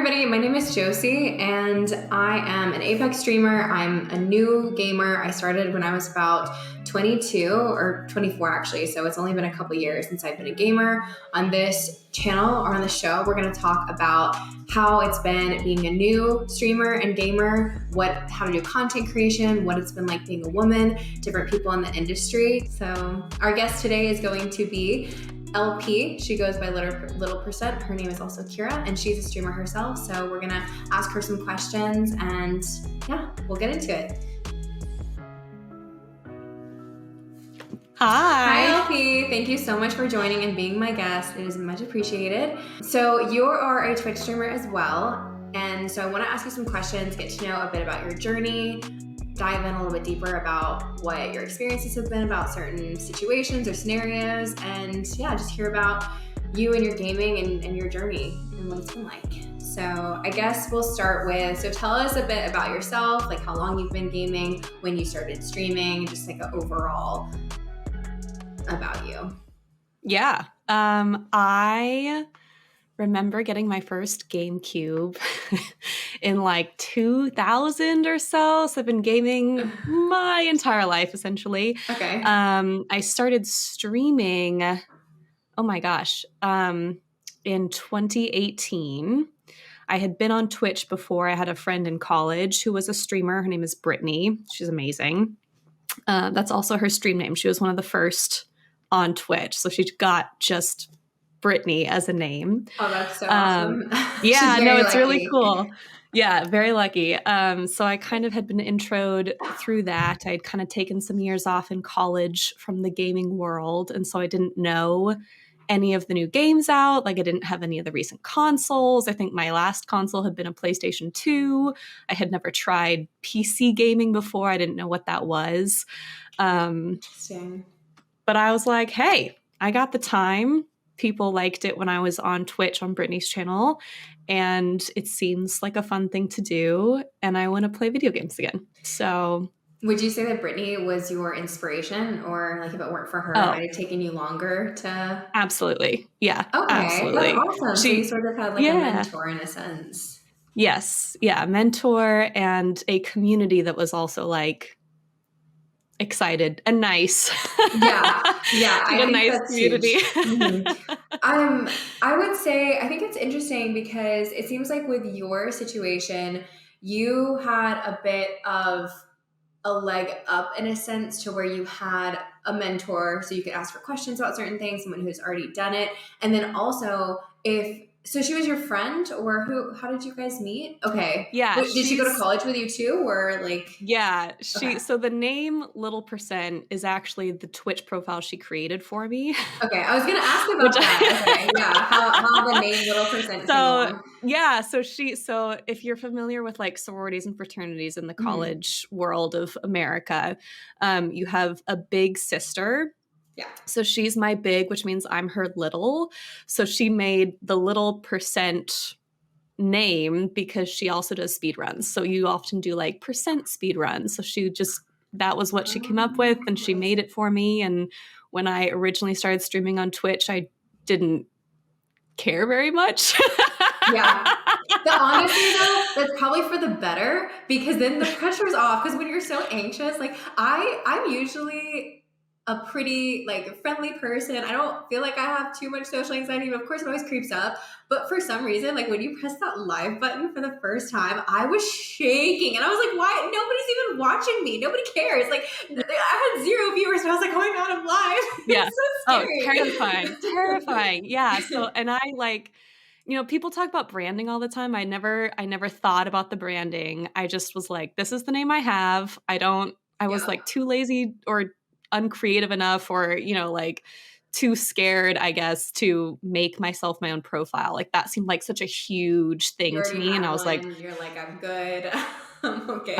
everybody, my name is Josie and I am an Apex streamer. I'm a new gamer. I started when I was about 22 or 24 actually, so it's only been a couple years since I've been a gamer. On this channel or on the show, we're going to talk about how it's been being a new streamer and gamer, how to do content creation, what it's been like being a woman, different people in the industry. So our guest today is going to be LP. She goes by Little Percent. Her name is also Kira, and she's a streamer herself. So we're gonna ask her some questions, and yeah, we'll get into it. Hi, LP. Thank you so much for joining and being my guest. It is much appreciated. So you are a Twitch streamer as well, and so I want to ask you some questions, get to know a bit about your journey, dive in a little bit deeper about what your experiences have been about certain situations or scenarios, and yeah, just hear about you and your gaming and your journey and what it's been like. So I guess we'll start with, so tell us a bit about yourself, like how long you've been gaming, when you started streaming, just like an overall about you. Yeah. I remember getting my first GameCube in like 2000 or so. So I've been gaming my entire life, essentially. Okay. I started streaming, oh my gosh, in 2018. I had been on Twitch before. I had a friend in college who was a streamer. Her name is Brittany. She's amazing. That's also her stream name. She was one of the first on Twitch. So she got just Brittany as a name. Oh, that's so awesome. Yeah, no, it's lucky. really cool. Yeah, very lucky. So I kind of had been introed through that. I'd kind of taken some years off in college from the gaming world. And so I didn't know any of the new games out. Like I didn't have any of the recent consoles. I think my last console had been a PlayStation 2. I had never tried PC gaming before. I didn't know what that was. Interesting. But I was like, hey, I got the time. People liked it when I was on Twitch on Brittany's channel, and it seems like a fun thing to do, and I want to play video games again. So would you say that Brittany was your inspiration, or like if it weren't for her, it might have taken you longer to? Absolutely. Yeah. Okay. Absolutely. That's awesome. So you sort of had like a mentor in a sense. Yes. Yeah. A mentor and a community that was also like excited and nice. Yeah. Like a nice community. Mm-hmm. I would say, I think it's interesting because it seems like with your situation, you had a bit of a leg up in a sense to where you had a mentor so you could ask for questions about certain things, someone who's already done it. And then also so she was your friend, or how did you guys meet? Okay. Yeah. Did she go to college with you too, or like? Yeah. So the name Little Percent is actually the Twitch profile she created for me. Okay. I was going to ask about that. Okay. Yeah. How the name Little Percent came along. Yeah. So if you're familiar with like sororities and fraternities in the college world of America, you have a big sister. Yeah. So she's my big, which means I'm her little. So she made the Little Percent name because she also does speed runs. So you often do like percent speed runs. So that was what she came up with, and she made it for me. And when I originally started streaming on Twitch, I didn't care very much. Yeah. Honestly though, that's probably for the better, because then the pressure's off. Because when you're so anxious, like I'm usually a pretty like friendly person. I don't feel like I have too much social anxiety, but of course it always creeps up. But for some reason, like when you press that live button for the first time, I was shaking and I was like, why? Nobody's even watching me. Nobody cares. Like I had 0 viewers and I was like, oh my God, I'm live. Yeah. It's so scary. Terrifying. Yeah. So, and I like, people talk about branding all the time. I never thought about the branding. I just was like, this is the name I have. I was like too lazy or uncreative enough, or like too scared, I guess, to make myself my own profile. Like that seemed like such a huge thing to me, and I was like, you're like, I'm good. I'm okay.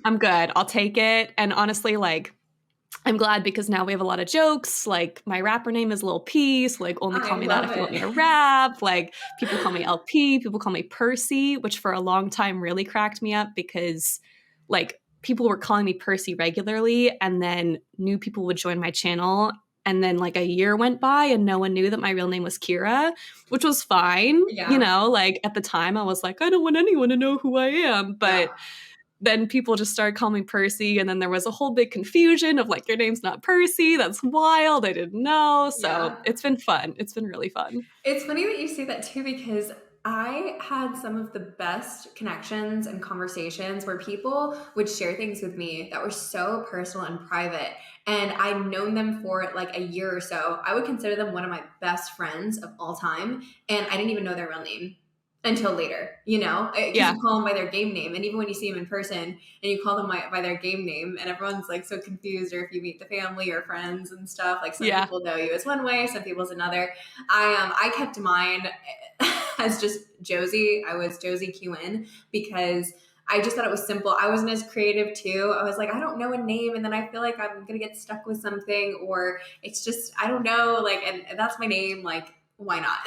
I'm good, I'll take it. And honestly, like I'm glad, because now we have a lot of jokes. Like my rapper name is Lil P, so like only call me that if you want me to rap. Like people call me LP, people call me Percy, which for a long time really cracked me up, because like people were calling me Percy regularly, and then new people would join my channel And then like a year went by and no one knew that my real name was Kira, which was fine. You Yeah. know, like at the time I was like, I don't want anyone to know who I am. Yeah. But then people just started calling me Percy. And then there was a whole big confusion of like, your name's not Percy. That's wild. I didn't know. So Yeah. it's been fun. It's been really fun. It's funny that you say that too, because I had some of the best connections and conversations where people would share things with me that were so personal and private. And I'd known them for like a year or so. I would consider them one of my best friends of all time. And I didn't even know their real name until later, you know, because Yeah. you call them by their game name. And even when you see them in person and you call them by their game name, and everyone's like so confused, or if you meet the family or friends and stuff, like some Yeah. people know you as one way, some people as another. I kept mine as just Josie. I was Josie Quinn because I just thought it was simple. I wasn't as creative too. I was like, I don't know a name, and then I feel like I'm gonna get stuck with something, or it's just I don't know. Like, and that's my name. Like, why not?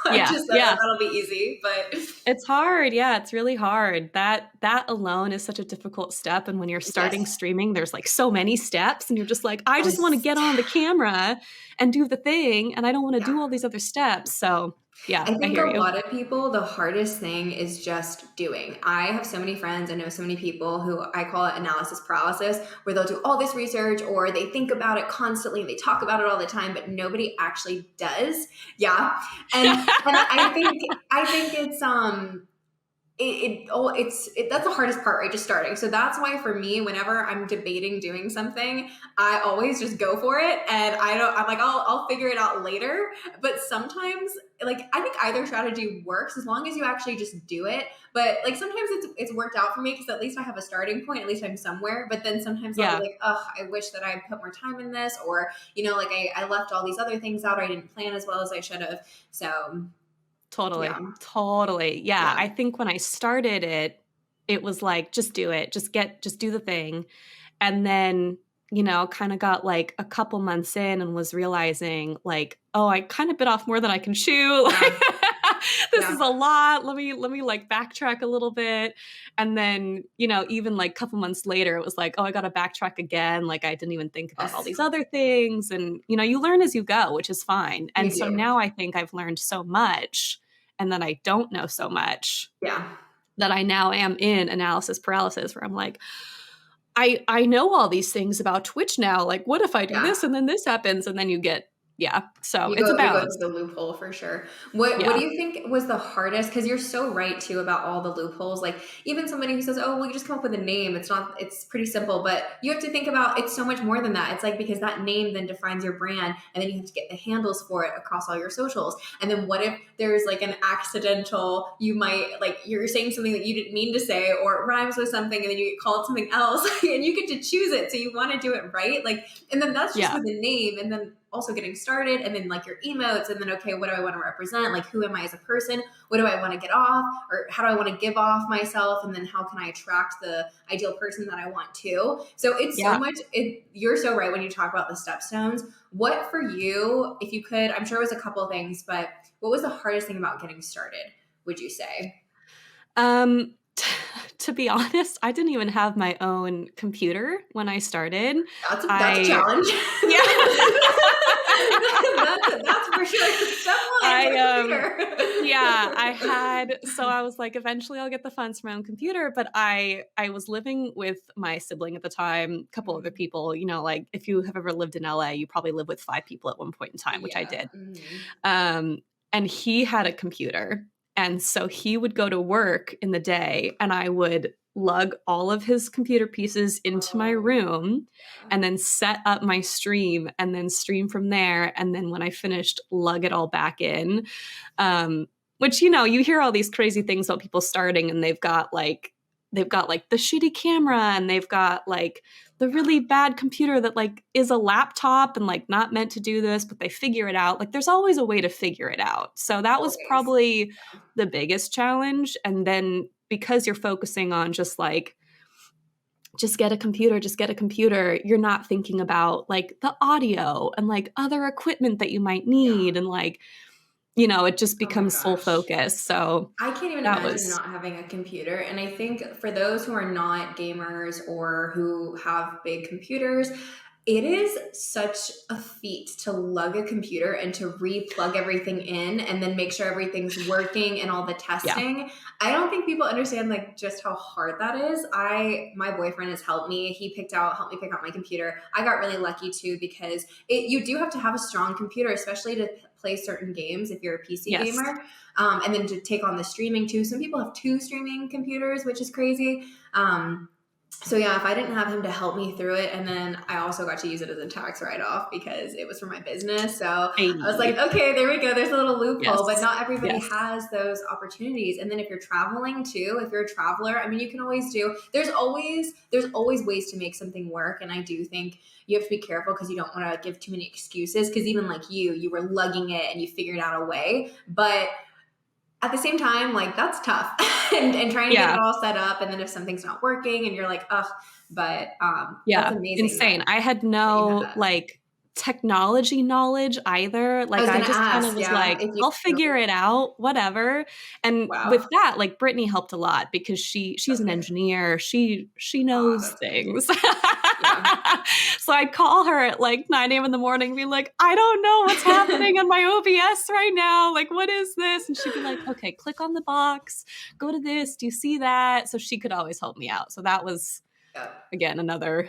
I Yeah. just thought Yeah. that'll be easy, but It's hard. Yeah, it's really hard. That alone is such a difficult step. And when you're starting yes. streaming, there's like so many steps, and you're just like, I just want to Yes. get on the camera and do the thing, and I don't want to Yeah. do all these other steps. So yeah, I I think a hear you. lot of people, the hardest thing is just doing. I have so many friends, I know so many people who I call it analysis paralysis, where they'll do all this research or they think about it constantly and they talk about it all the time, but nobody actually does. Yeah. And I think it's that's the hardest part, right? Just starting. So that's why for me, whenever I'm debating doing something, I always just go for it, and I'm like, I'll figure it out later. But sometimes, like, I think either strategy works as long as you actually just do it. But like sometimes it's worked out for me because at least I have a starting point, at least I'm somewhere. But then sometimes I'll be Yeah, like, oh, I wish that I had put more time in this, or like I left all these other things out, or I didn't plan as well as I should have. So totally. yeah. Totally. Yeah. Yeah. I think when I started it, it was like, just do it. Just do the thing. And then, kind of got like a couple months in and was realizing like, oh, I kind of bit off more than I can chew. Yeah. This is Yeah. a lot. Let me like backtrack a little bit. And then, even like a couple months later, it was like, oh, I got to backtrack again. Like I didn't even think about all Yes. these other things. And, you learn as you go, which is fine. You And so do. now I think I've learned so much, and then I don't know so much, Yeah. that I now am in analysis paralysis, where I'm like, I know all these things about Twitch now. Like, what if I do Yeah. this and then this happens? And then you get, yeah. So You it's a go to balance. the loophole for sure. What do Yeah. you think was the hardest? Because you're so right too about all the loopholes. Like even somebody who says, "Oh, well, you just come up with a name." It's not. It's pretty simple, but you have to think about it's so much more than that. It's like because that name then defines your brand, and then you have to get the handles for it across all your socials. And then what if there's like an accidental? You might like you're saying something that you didn't mean to say, or it rhymes with something, and then you get called something else, and you get to choose it. So you want to do it right, like, and then that's just Yeah. with the name, and then also getting started, and then like your emotes, and then okay, what do I want to represent, like who am I as a person, what do I want to get off, or how do I want to give off myself, and then how can I attract the ideal person that I want to. So it's so Yeah. much you're so right when you talk about the stepstones. What for you, if you could, I'm sure it was a couple of things, but what was the hardest thing about getting started, would you say? To be honest, I didn't even have my own computer when I started. That's a challenge. Yeah. that's for sure. Step one, get a computer. Yeah, I was like, eventually I'll get the funds for my own computer, but I was living with my sibling at the time, a couple other people, like if you have ever lived in LA, you probably live with 5 people at one point in time, which I Yeah. did. Mm-hmm. And he had a computer. And so he would go to work in the day, and I would lug all of his computer pieces into my room and then set up my stream and then stream from there. And then when I finished, lug it all back in. Which, you hear all these crazy things about people starting, and they've got like the shitty camera, and they've got like the really bad computer that like is a laptop and like not meant to do this, but they figure it out. Like there's always a way to figure it out. So that was Always. probably the biggest challenge. And then because you're focusing on just get a computer, you're not thinking about like the audio and like other equipment that you might need. Yeah. And like, it just Oh my becomes sole gosh. focus. So I can't even that imagine was, not having a computer. And I think for those who are not gamers or who have big computers, It is such a feat to lug a computer and to re-plug everything in and then make sure everything's working and all the Yeah. testing. I don't think people understand like just how hard that is. My boyfriend has helped me. Helped me pick out my computer. I got really lucky too because you do have to have a strong computer, especially to play certain games if you're a PC Yes. gamer, and then to take on the streaming too. Some people have 2 streaming computers, which is crazy. So yeah, if I didn't have him to help me through it, and then I also got to use it as a tax write-off because it was for my business. So I was like, Hey. okay, there we go. There's a little loophole, but Yes. not everybody Yes. has those opportunities. And then if you're traveling too, if you're a traveler, I mean, you can always there's always ways to make something work. And I do think you have to be careful because you don't want to give too many excuses. Because even like you were lugging it and you figured out a way, but at the same time, like that's tough and trying to get it all set up. And then if something's not working and you're like, ugh, but that's amazing. Insane. I had no like technology knowledge either. Like I just kind of was like, I'll figure it out, whatever. And with that, like Brittany helped a lot because she's an engineer. She knows things. So I'd call her at like 9 a.m. in the morning, be like, I don't know what's happening on my OBS right now. Like, what is this? And she'd be like, okay, click on the box, go to this. Do you see that? So she could always help me out. So that was, again, another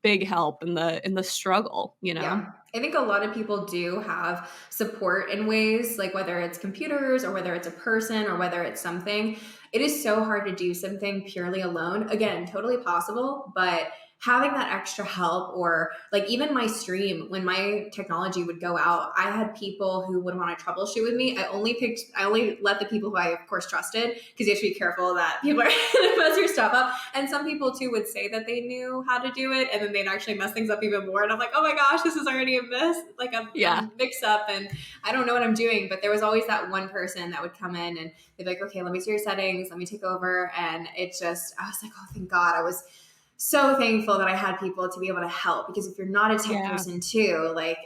big help in the struggle, you know? Yeah. I think a lot of people do have support in ways, like whether it's computers or whether it's a person or whether it's something. It is so hard to do something purely alone. Again, totally possible, but having that extra help, or like even my stream, when my technology would go out, I had people who would want to troubleshoot with me. I only let the people who I of course trusted, because you have to be careful that people are going to mess your stuff up. And some people too would say that they knew how to do it, and then they'd actually mess things up even more. And I'm like, oh my gosh, this is already a mess, like a mix up, and I don't know what I'm doing. But there was always that one person that would come in and they'd be like, okay, let me see your settings, let me take over. And it just, I was like, oh, thank God. I was so thankful that I had people to be able to help, because if you're not a tech person too, like,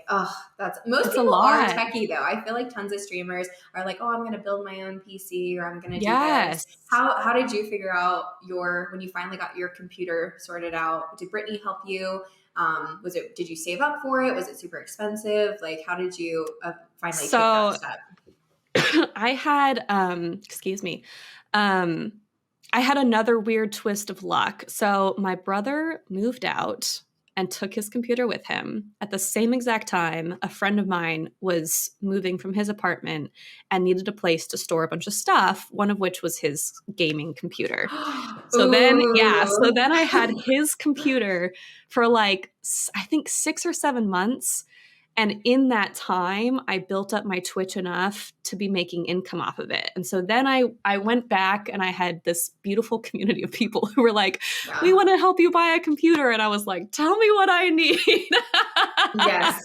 most people are techie though. I feel like tons of streamers are like, oh, I'm going to build my own PC, or I'm going to do this. How did you figure out when you finally got your computer sorted out? Did Brittany help you? Did you save up for it? Was it super expensive? Like, how did you finally take that step? I had, I had another weird twist of luck. So my brother moved out and took his computer with him. At the same exact time, a friend of mine was moving from his apartment and needed a place to store a bunch of stuff, one of which was his gaming computer. So then I had his computer for like, I think 6 or 7 months. And in that time, I built up my Twitch enough to be making income off of it. And so then I went back and I had this beautiful community of people who were like, we want to help you buy a computer. And I was like, tell me what I need. Yes.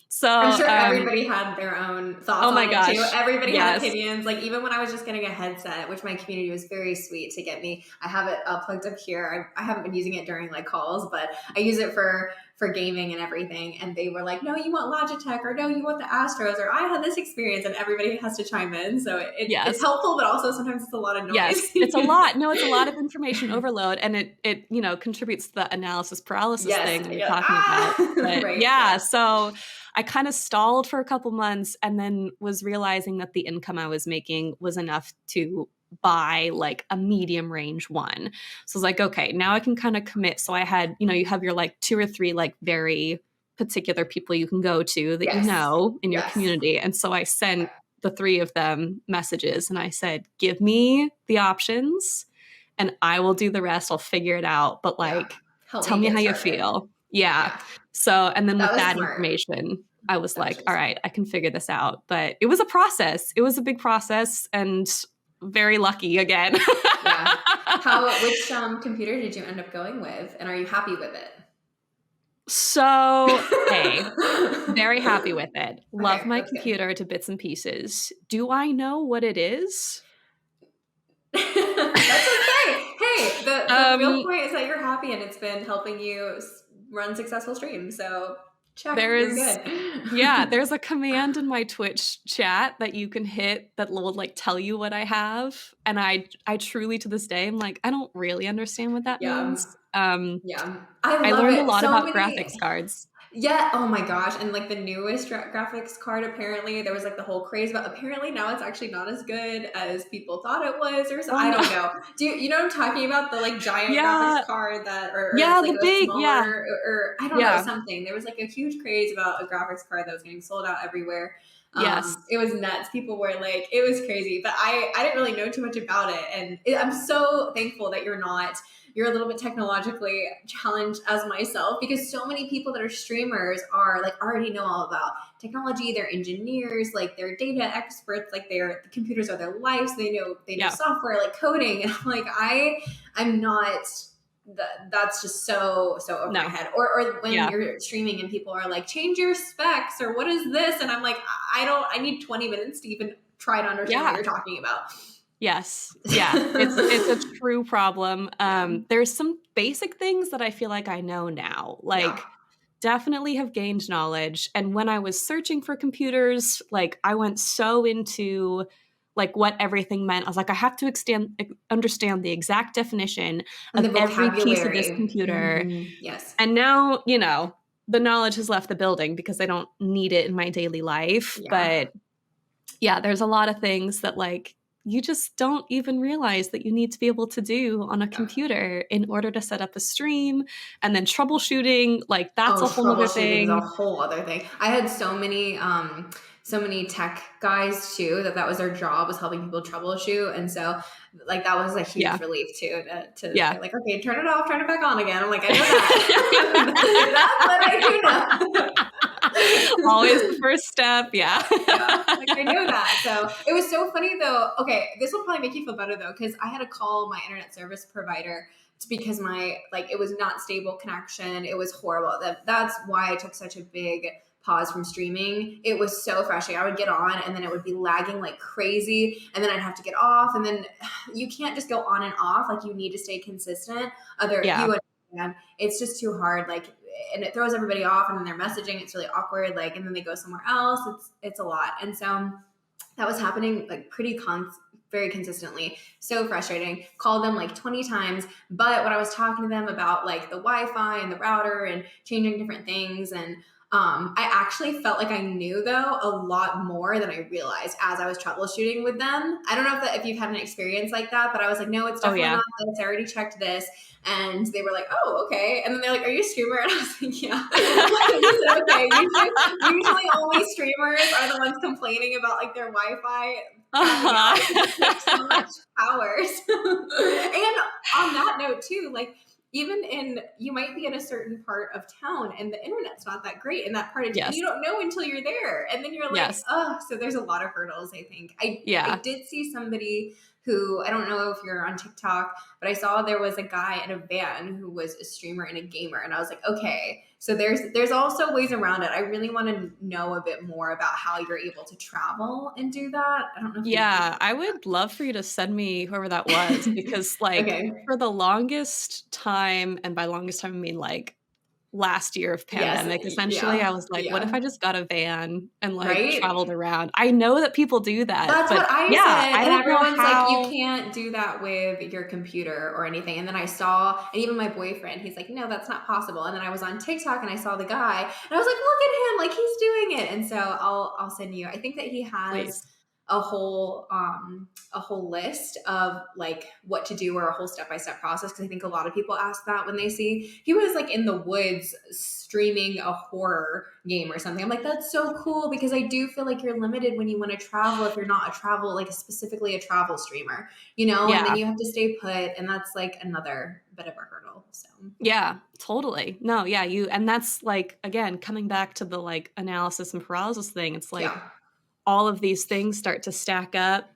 So I'm sure everybody had their own thoughts on it too. Everybody had opinions. Like even when I was just getting a headset, which my community was very sweet to get me. I have it plugged up here. I haven't been using it during like calls, but I use it for gaming and everything. And they were like, no, you want Logitech, or no, you want the Astros, or I had this experience, and everybody has to chime in. So it's helpful, but also sometimes it's a lot of noise. Yes, it's a lot. No, it's a lot of information overload, and it contributes to the analysis paralysis thing that you're talking about. But so I kind of stalled for a couple months and then was realizing that the income I was making was enough to buy like a medium range one. So I was like, okay, now I can kind of commit. So I had, you have your like 2 or 3 like very particular people you can go to that you know in your community. And so I sent the 3 of them messages and I said, give me the options and I will do the rest. I'll figure it out. But like, tell me how you feel. Yeah. So, and then with that information, I was like, all right, I can figure this out. But it was a process. It was a big process and very lucky again. Which computer did you end up going with? And are you happy with it? So, very happy with it. Love my computer to bits and pieces. Do I know what it is? That's okay. Hey, the real point is that you're happy and it's been helping you run successful streams. So check, There you're is, good. there's a command in my Twitch chat that you can hit that will like tell you what I have. And I truly to this day, I'm like, I don't really understand what that Yeah. means. Yeah. I I love learned a it. lot So about graphics many. cards. Yeah. Oh my gosh. And like the newest graphics card, apparently there was like the whole craze, but apparently now it's actually not as good as people thought it was, or so. Oh I no. don't know. You know what I'm talking about? The like giant graphics Yeah. card that, or Yeah, it's the like a big, yeah. smaller, or I don't know, Yeah. something. There was like a huge craze about a graphics card that was getting sold out everywhere. Yes. It was nuts. People were like, it was crazy, but I didn't really know too much about it. And I'm so thankful that you're a little bit technologically challenged as myself, because so many people that are streamers are like already know all about technology. They're engineers, like they're data experts, like the computers are their lives. They know Yeah. software, like coding. And I'm like, I'm not. That's just so over my head. Or when you're streaming and people are like, change your specs, or what is this? And I'm like, I need 20 minutes to even try to understand what you're talking about. Yes. Yeah. It's a true problem. There's some basic things that I feel like I know now. Like definitely have gained knowledge. And when I was searching for computers, like I went so into like what everything meant. I was like, I have to understand the exact definition And of the every piece of this vocabulary. computer. Mm-hmm. Yes. And now, the knowledge has left the building because I don't need it in my daily life. Yeah. But yeah, there's a lot of things that like you just don't even realize that you need to be able to do on a computer in order to set up a stream. And then troubleshooting, like that's a whole other troubleshooting is a thing. whole other thing. I had so many tech guys too that was their job, was helping people troubleshoot. And so like that was a huge relief too, to say like, okay, turn it off, turn it back on again. I'm like, I know that. That's what I do now. Always the first step. Yeah. Like I know that. So it was so funny though. Okay, this will probably make you feel better though, because I had to call my internet service provider because it was not stable connection. It was horrible. That's why I took such a big pause from streaming. It was so frustrating. I would get on and then it would be lagging like crazy, and then I'd have to get off, and then you can't just go on and off. Like you need to stay consistent. It's just too hard. Like, and it throws everybody off, and then they're messaging. It's really awkward. Like, and then they go somewhere else. It's a lot. And so that was happening like very consistently. So frustrating. Called them like 20 times. But when I was talking to them about like the Wi-Fi and the router and changing different things, and I actually felt like I knew though a lot more than I realized as I was troubleshooting with them. I don't know if you've had an experience like that, but I was like, no, it's definitely not this. I already checked this. And they were like, oh, okay. And then they're like, are you a streamer? And I was like, yeah. Okay. Usually only streamers are the ones complaining about like their Wi-Fi. So much hours. And on that note too, like, you might be in a certain part of town and the internet's not that great in that part of town. And you don't know until you're there. And then you're like, so there's a lot of hurdles, I think. I did see somebody who, I don't know if you're on TikTok, but I saw there was a guy in a van who was a streamer and a gamer. And I was like, okay, so there's also ways around it. I really want to know a bit more about how you're able to travel and do that. I don't know. I would love for you to send me whoever that was, because like for the longest time, and by longest time, I mean like last year of pandemic, essentially, I was like, what if I just got a van and like traveled around? I know that people do that. That's what I said. And everyone's like, you can't do that with your computer or anything. And then I saw, and even my boyfriend, he's like, no, that's not possible. And then I was on TikTok and I saw the guy and I was like, look at him, like he's doing it. And so I'll send you, I think that he has a whole list of like what to do, or a whole step-by-step process. Cause I think a lot of people ask that when they see he was like in the woods streaming a horror game or something. I'm like, that's so cool, because I do feel like you're limited when you want to travel, if you're not specifically a travel streamer, and then you have to stay put, and that's like another bit of a hurdle. So yeah, totally. No, yeah. And that's like, again, coming back to the like analysis and paralysis thing. It's like, all of these things start to stack up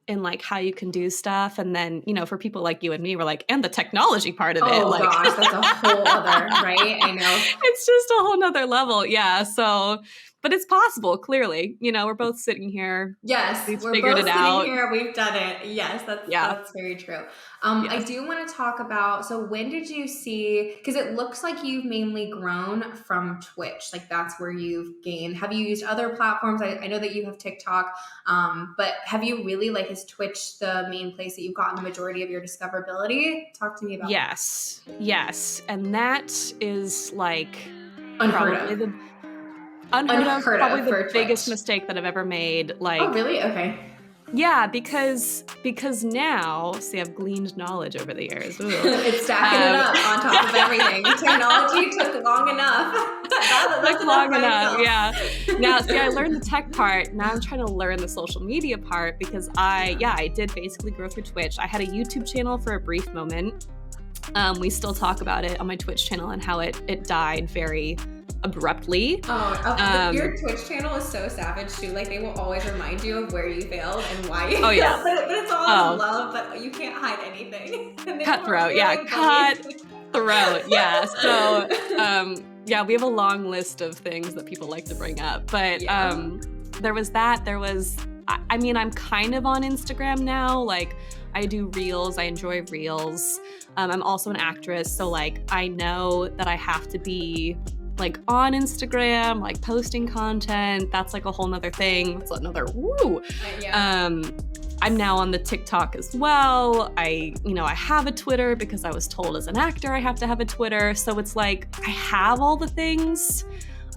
in like how you can do stuff. And then, for people like you and me, we're like, and the technology part of it. Oh like, gosh, that's a whole other, right? I know. It's just a whole nother level. Yeah. So but it's possible, clearly. We're both sitting here. Yes, We've we're figured both it sitting out. here. We've done it. Yes, Yeah. that's very true. I Yes. do want to talk about, so when did you see, because it looks like you've mainly grown from Twitch. Like that's where you've gained. Have you used other platforms? I know that you have TikTok, but have you really, like, is Twitch the main place that you've gotten the majority of your discoverability? Talk to me about Yes. And that is like unheard probably of. the unheard of, probably the for biggest Twitch. mistake that I've ever made. Like, Oh, really? Okay. yeah, because now, see, I've gleaned knowledge over the years. Ooh. It's stacking it up on top of everything. Technology took long enough. Took long enough, yeah. Now, see, I learned the tech part. Now I'm trying to learn the social media part because I did basically grow through Twitch. I had a YouTube channel for a brief moment. We still talk about it on my Twitch channel and how it died very abruptly. Your Twitch channel is so savage too. Like, they will always remind you of where you failed and why you failed. Yeah. But it's all in love, but you can't hide anything. Cutthroat, cutthroat, yeah. So, we have a long list of things that people like to bring up. But there was that. I'm kind of on Instagram now. Like, I do reels. I enjoy reels. I'm also an actress, so like I know that I have to be like on Instagram, like posting content. That's like a whole nother thing. It's another woo. I'm now on the TikTok as well. I have a Twitter because I was told as an actor I have to have a Twitter. So it's like I have all the things.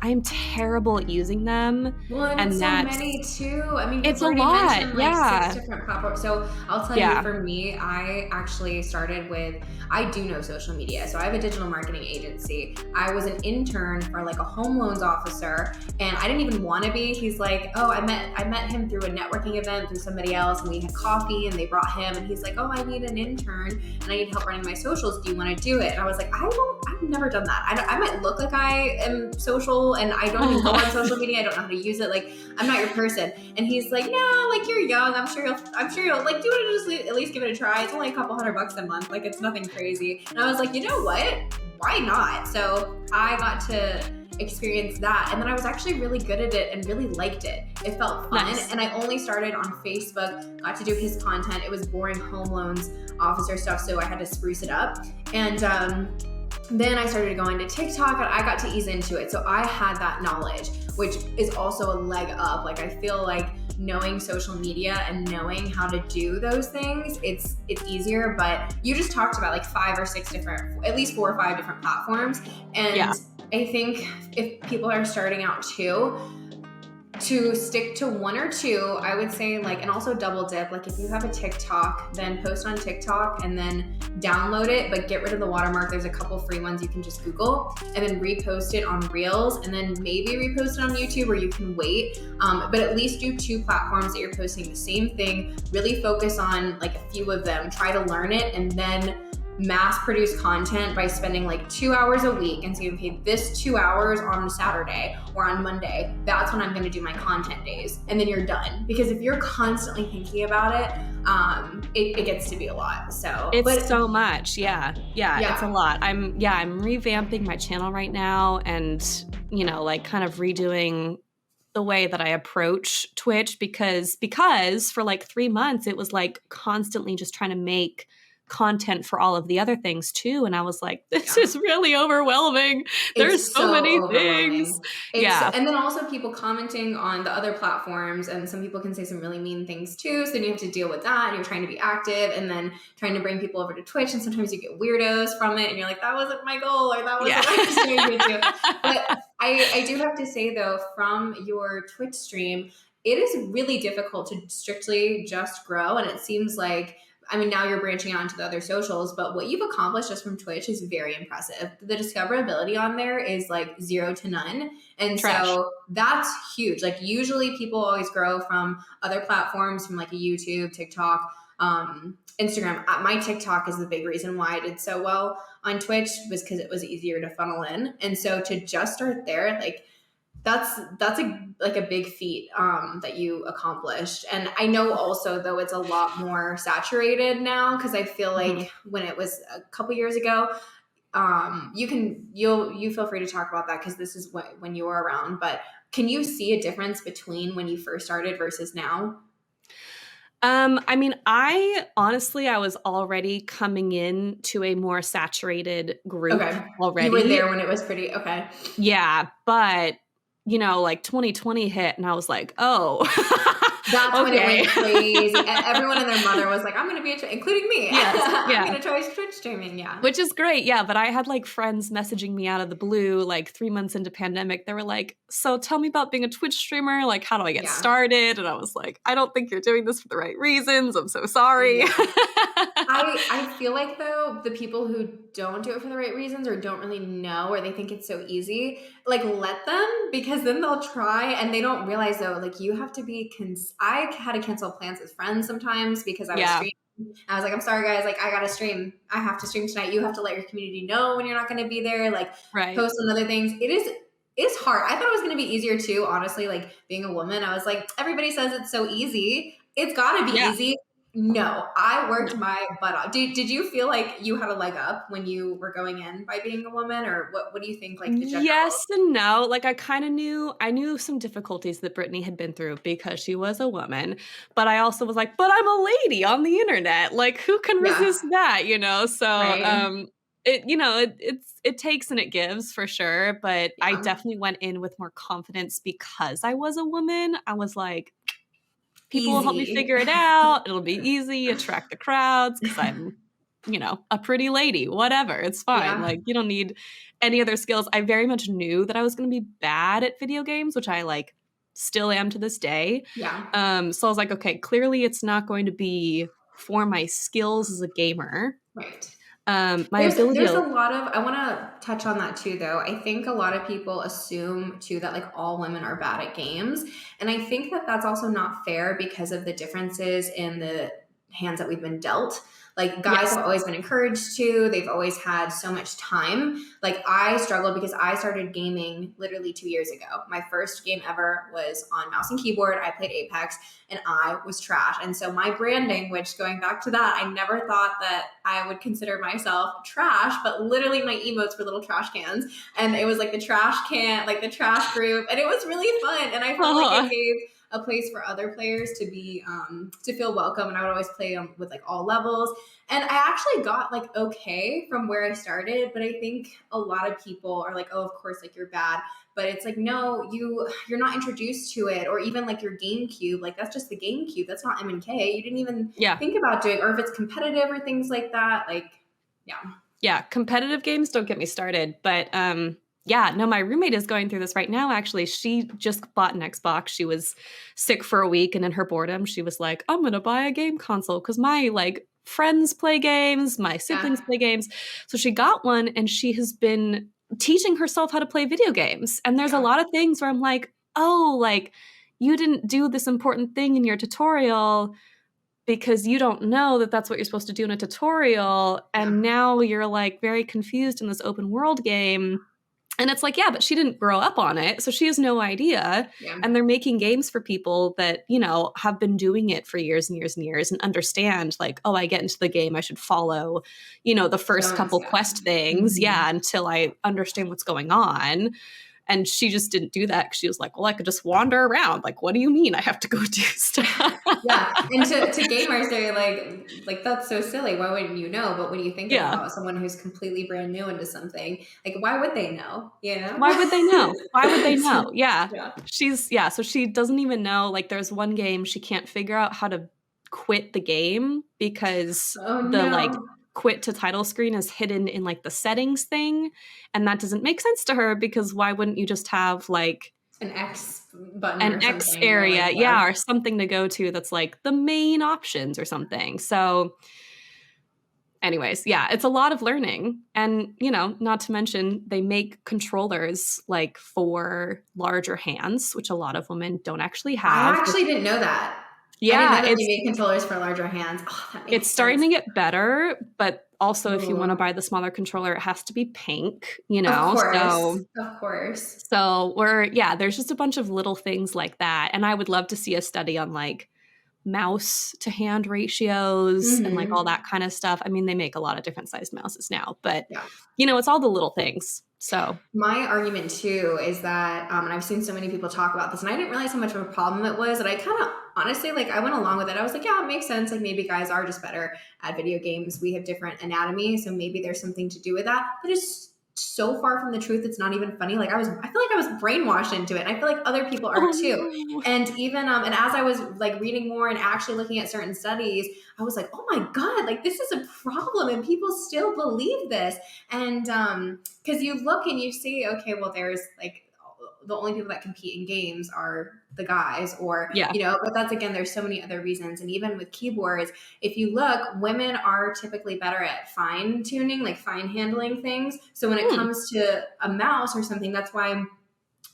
I'm terrible at using them. Well, and so many too. I mean, it's you've already mentioned like 6 yeah. different platforms. So I'll tell you, for me, I actually started with, I do know social media. So I have a digital marketing agency. I was an intern for like a home loans officer, and I didn't even want to be. He's like, oh, I met him through a networking event through somebody else, and we had coffee, and they brought him, and he's like, oh, I need an intern, and I need help running my socials. Do you want to do it? And I was like, I've never done that. I might look like I am social, and I don't even go on social media. I don't know how to use it. Like, I'm not your person. And he's like, no, like, you're young. I'm sure you'll like, do you want to just at least give it a try? It's only a couple $100 a month. Like, it's nothing crazy. And I was like, you know what? Why not? So I got to experience that. And then I was actually really good at it and really liked it. It felt fun. Nice. And I only started on Facebook, got to do his content. It was boring home loans officer stuff, so I had to spruce it up. And then I started going to TikTok, and I got to ease into it. So I had that knowledge, which is also a leg up. Like, I feel like knowing social media and knowing how to do those things, it's easier. But you just talked about like 5 or 6 different, at least 4 or 5 different platforms. And I think if people are starting out too, to stick to 1 or 2, I would say, like, and also double dip. Like, if you have a TikTok, then post on TikTok and then download it, but get rid of the watermark. There's a couple free ones you can just Google, and then repost it on Reels, and then maybe repost it on YouTube, or you can wait. But at least do 2 platforms that you're posting the same thing. Really focus on like a few of them. Try to learn it, and then mass produce content by spending like 2 hours a week and saying, okay, this 2 hours on Saturday or on Monday, that's when I'm going to do my content days. And then you're done. Because if you're constantly thinking about it, it gets to be a lot. So it's so much. Yeah. It's a lot. I'm revamping my channel right now, and like kind of redoing the way that I approach Twitch, because for like 3 months it was like constantly just trying to make content for all of the other things too, and I was like, this is really overwhelming. There's so many things. And then also people commenting on the other platforms, and some people can say some really mean things too, so then you have to deal with that, and you're trying to be active and then trying to bring people over to Twitch, and sometimes you get weirdos from it, and you're like, that wasn't my goal, or that wasn't what I was doing with you. But I do have to say though, from your Twitch stream, it is really difficult to strictly just grow, and it seems like, I mean, now you're branching out into the other socials, but what you've accomplished just from Twitch is very impressive. The discoverability on there is like 0 to none. And so that's huge. Like, usually people always grow from other platforms, from like a YouTube, TikTok, Instagram. My TikTok is the big reason why I did so well on Twitch, was because it was easier to funnel in. And so to just start there, like, that's a big feat that you accomplished. And I know also though it's a lot more saturated now, because I feel like when it was a couple years ago, you feel free to talk about that because this is when you were around, but can you see a difference between when you first started versus now? I mean, I was already coming in to a more saturated group Okay. You were already. there when it was pretty okay. Yeah, but like 2020 hit and I was like, "Oh, That's when it okay." went crazy. Everyone and their mother was like, I'm going to be including me. Yes, I'm yeah. going to try Twitch streaming. Yeah. Which is great, yeah, but I had, like, friends messaging me out of the blue, like, 3 months into pandemic. They were like, "So tell me about being a Twitch streamer, like, how do I get Yeah. started?" And I was like, "I don't think you're doing this for the right reasons. I'm so sorry." Yeah. I feel like though the people who don't do it for the right reasons or don't really know or they think it's so easy, like let them because then they'll try and they don't realize though like you have to be I had to cancel plans with friends sometimes because I was Yeah, streaming. I was like, I'm sorry guys, like I gotta stream. I have to stream tonight. You have to let your community know when you're not gonna be there, like right. post on other things. It's hard. I thought it was gonna be easier too, honestly, like being a woman. I was like, everybody says it's so easy. It's gotta be Yeah. easy. No, I worked No. my butt off. Did you feel like you had a leg up when you were going in by being a woman, or what do you think? Like the general? Yes and no. Like I knew some difficulties that Brittany had been through because she was a woman, but I also was like, but I'm a lady on the internet. Like who can Yeah, resist that? So right. it takes and it gives for sure, but I Yeah, definitely went in with more confidence because I was a woman. I was like, people will help me easy. figure it out. It'll be easy, attract the crowds because I'm a pretty lady, whatever. It's fine. Yeah, Like, you don't need any other skills. I very much knew that I was going to be bad at video games, which I like still am to this day. yeah. So I was like, okay, clearly it's not going to be for my skills as a gamer. Right. My ability There's a to, lot of I want to touch on that too though. I think a lot of people assume too that like all women are bad at games, and I think that that's also not fair because of the differences in the hands that we've been dealt. Like guys yes. have always been encouraged to, they've always had so much time. Like I struggled because I started gaming literally 2 years ago. My first game ever was on mouse and keyboard. I played Apex and I was trash. And so my branding, which going back to that, I never thought that I would consider myself trash, but literally my emotes were little trash cans. And it was like the trash can, like the trash group. And it was really fun. And I felt like it gave a place for other players to be to feel welcome, and I would always play with like all levels, and I actually got like okay from where I started, but I think a lot of people are like, oh, of course, like you're bad, but it's like no, you're not introduced to it, or even like your GameCube, like that's just the GameCube, that's not M&K, you didn't even Yeah. think about doing, or if it's competitive or things like that, like yeah. Yeah, competitive games don't get me started, but yeah, no, my roommate is going through this right now. Actually, she just bought an Xbox. She was sick for a week, and in her boredom, she was like, "I'm gonna buy a game console because my like friends play games, my siblings Yeah. play games." So she got one, and she has been teaching herself how to play video games. And there's a Yeah. lot of things where I'm like, "Oh, like you didn't do this important thing in your tutorial." Because you don't know that that's what you're supposed to do in a tutorial, Yeah. and now you're like very confused in this open world game. And it's like, yeah, but she didn't grow up on it, so she has no idea. Yeah. And they're making games for people that have been doing it for years and years and years and understand like, oh, I get into the game, I should follow the first Don't couple step. quest things, Mhm. yeah, until I understand what's going on. And she just didn't do that because she was like, well, I could just wander around. Like, what do you mean I have to go do stuff? Yeah, and to gamers, they're like that's so silly. Why wouldn't you know? But when you think Yeah. about someone who's completely brand new into something, like why would they know? You know? Why would they know? Why would they know? Yeah. Yeah. So she doesn't even know. Like, there's one game she can't figure out how to quit the game because Oh the like no. quit to title screen is hidden in like the settings thing. And that doesn't make sense to her because why wouldn't you just have like An X button an or X something. You're area, like, yeah, yeah. or something to go to that's like the main options or something. So anyways, yeah, it's a lot of learning. And, not to mention they make controllers like for larger hands, which a lot of women don't actually I have. actually didn't know that. I didn't know Yeah, that they made controllers for larger hands. Oh, that makes it's starting sense. to get better, but also if you want to Ooh. buy the smaller controller, it has to be pink, Of course. So Of course. there's just a bunch of little things like that. And I would love to see a study on like mouse to hand ratios and like all Mm-hmm. that kind of stuff. I mean, they make a lot of different sized mouses now, but Yeah. it's all the little things. So My argument too is that, and I've seen so many people talk about this, and I didn't realize how much of a problem it was. And I kind of honestly, like, I went along with it. I was like, yeah, it makes sense. Like, maybe guys are just better at video games. We have different anatomy, so maybe there's something to do with that. But it's so far from the truth. It's not even funny. Like, I feel like I was brainwashed into it. And I feel like other people are oh too. no. And even, and as I was like reading more and actually looking at certain studies, I was like, oh my God, like this is a problem, and people still believe this. And because you look and you see, okay, well, there's like the only people that compete in games are the guys, or Yeah. but that's, again, there's so many other reasons. And even with keyboards, if you look, women are typically better at fine tuning, like fine handling things. So when it comes to a mouse or something, that's why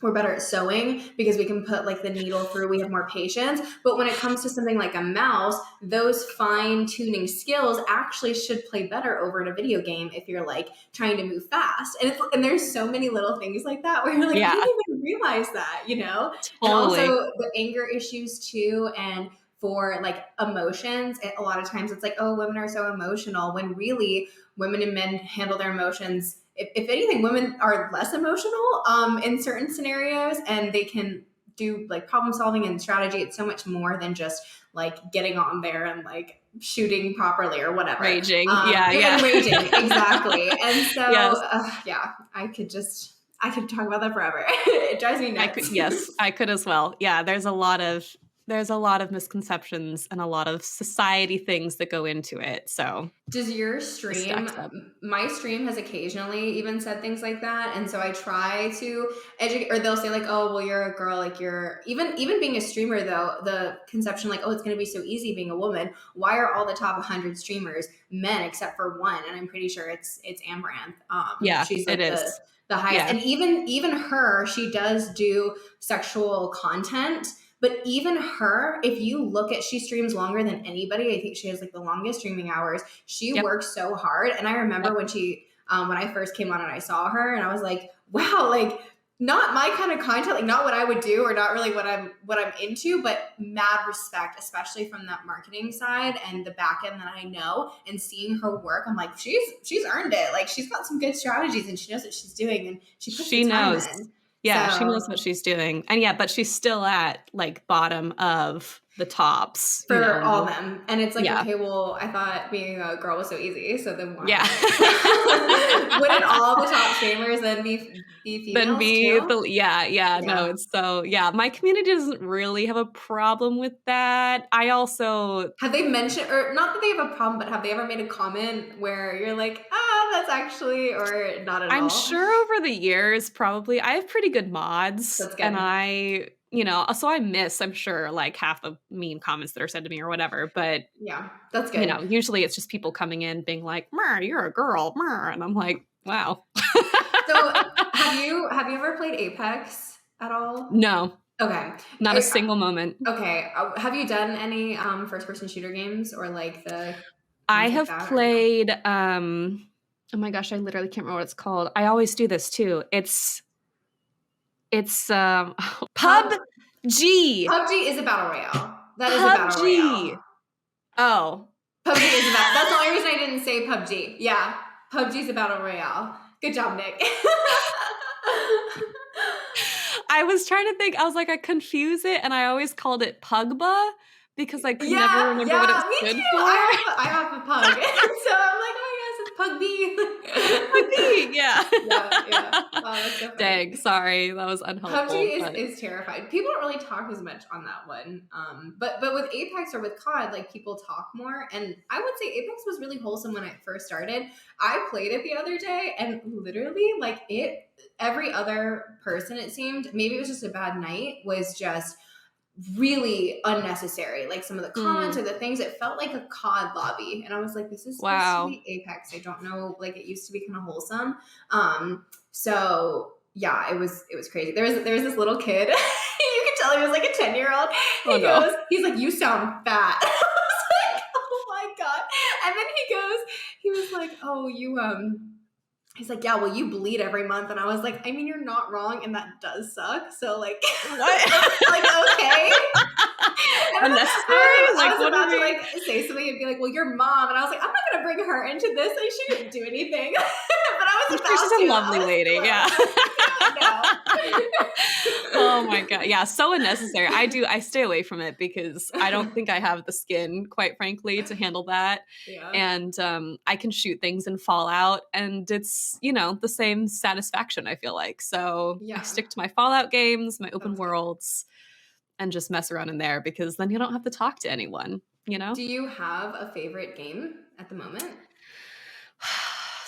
we're better at sewing, because we can put like the needle through, we have more patience. But when it comes to something like a mouse, those fine tuning skills actually should play better over in a video game if you're like trying to move fast. And there's so many little things like that where you're like, I didn't even realize that, And Totally. also the anger issues too. And for like emotions, a lot of times it's like, oh, women are so emotional, when really women and men handle their emotions, if anything, women are less emotional in certain scenarios, and they can do like problem solving and strategy. It's so much more than just like getting on there and like shooting properly or whatever. Raging. And raging. Exactly. And so, yes. I could talk about that forever. It drives me nuts. I could as well. Yeah. There's a lot of misconceptions and a lot of society things that go into it. So does your stream, my stream has occasionally even said things like that. And so I try to educate, or they'll say like, oh, well, you're a girl, like you're even being a streamer though, the conception like, oh, it's going to be so easy being a woman. Why are all the top 100 streamers men except for one? And I'm pretty sure it's Amaranth. She's like the highest. Yeah. And even her, she does do sexual content. But even her, if you look at, she streams longer than anybody. I think she has like the longest streaming hours. She works so hard. And I remember when when I first came on and I saw her, and I was like, wow, like not my kind of content, like not what I would do, or not really what I'm into, but mad respect, especially from that marketing side and the back end that I know. And seeing her work, I'm like, she's earned it. Like she's got some good strategies, and she knows what she's doing, and she puts the time in. Yeah, so, she knows what she's doing. And but she's still at like bottom of the tops. For all of them. And it's like, okay, well, I thought being a girl was so easy. So then why? Yeah. Wouldn't all the top streamers then be females too? No, it's so, my community doesn't really have a problem with that. I also... Have they mentioned, or not that they have a problem, but have they ever made a comment where you're like, that's actually, or not at all? I'm sure over the years, probably. I have pretty good mods. That's good. And so I miss, I'm sure, like half the mean comments that are said to me or whatever. But yeah, that's good. Usually it's just people coming in being like, you're a girl, and I'm like, wow. So have you ever played Apex at all? No. Okay. Not a single moment. Okay. Have you done any first-person shooter games, or like the... I have played, oh my gosh, I literally can't remember what it's called. I always do this too. It's PUBG. PUBG is a battle royale. That is a battle royale. Oh. PUBG is a battle. That's the only reason I didn't say PUBG. Yeah. PUBG is a battle royale. Good job, Nick. I was trying to think. I was like, I confuse it, and I always called it Pugba because I could never remember what it stood for. I have a pug. So I'm like, oh yes, it's Pug B. Pug B, yeah. Yeah. Wow, that's so funny. Dang, sorry, that was unhelpful. PUBG is terrifying. People don't really talk as much on that one. But with Apex or with COD, like people talk more. And I would say Apex was really wholesome when I first started. I played it the other day, and literally like every other person, it seemed, maybe it was just a bad night, was just really unnecessary. Like some of the comments or the things, it felt like a COD lobby, and I was like, this is supposed to be Apex. I don't know, like it used to be kind of wholesome. So yeah, it was crazy. There was this little kid. You could tell he was like a 10-year-old. He's like, you sound fat. I was like, oh my god. And then he was like, oh, you he's like, yeah, well, you bleed every month. And I was like, I mean, you're not wrong. And that does suck. So like, What? like, okay. And Unnecessary? I Like, was what about do to we? like say something and be like, well, your mom. And I was like, I'm not going to bring her into this. Like, she didn't do anything. But I I'm was sure about she's a to. lovely I was lady. Yeah. close. I was like, Oh my no. God. Yeah. So unnecessary. I stay away from it because I don't think I have the skin, quite frankly, to handle that. Yeah. And I can shoot things in Fallout and it's, you know, the same satisfaction, I feel like. So I Yeah. stick to my Fallout games, my open That's good. worlds, and just mess around in there because then you don't have to talk to anyone, you know? Do you have a favorite game at the moment?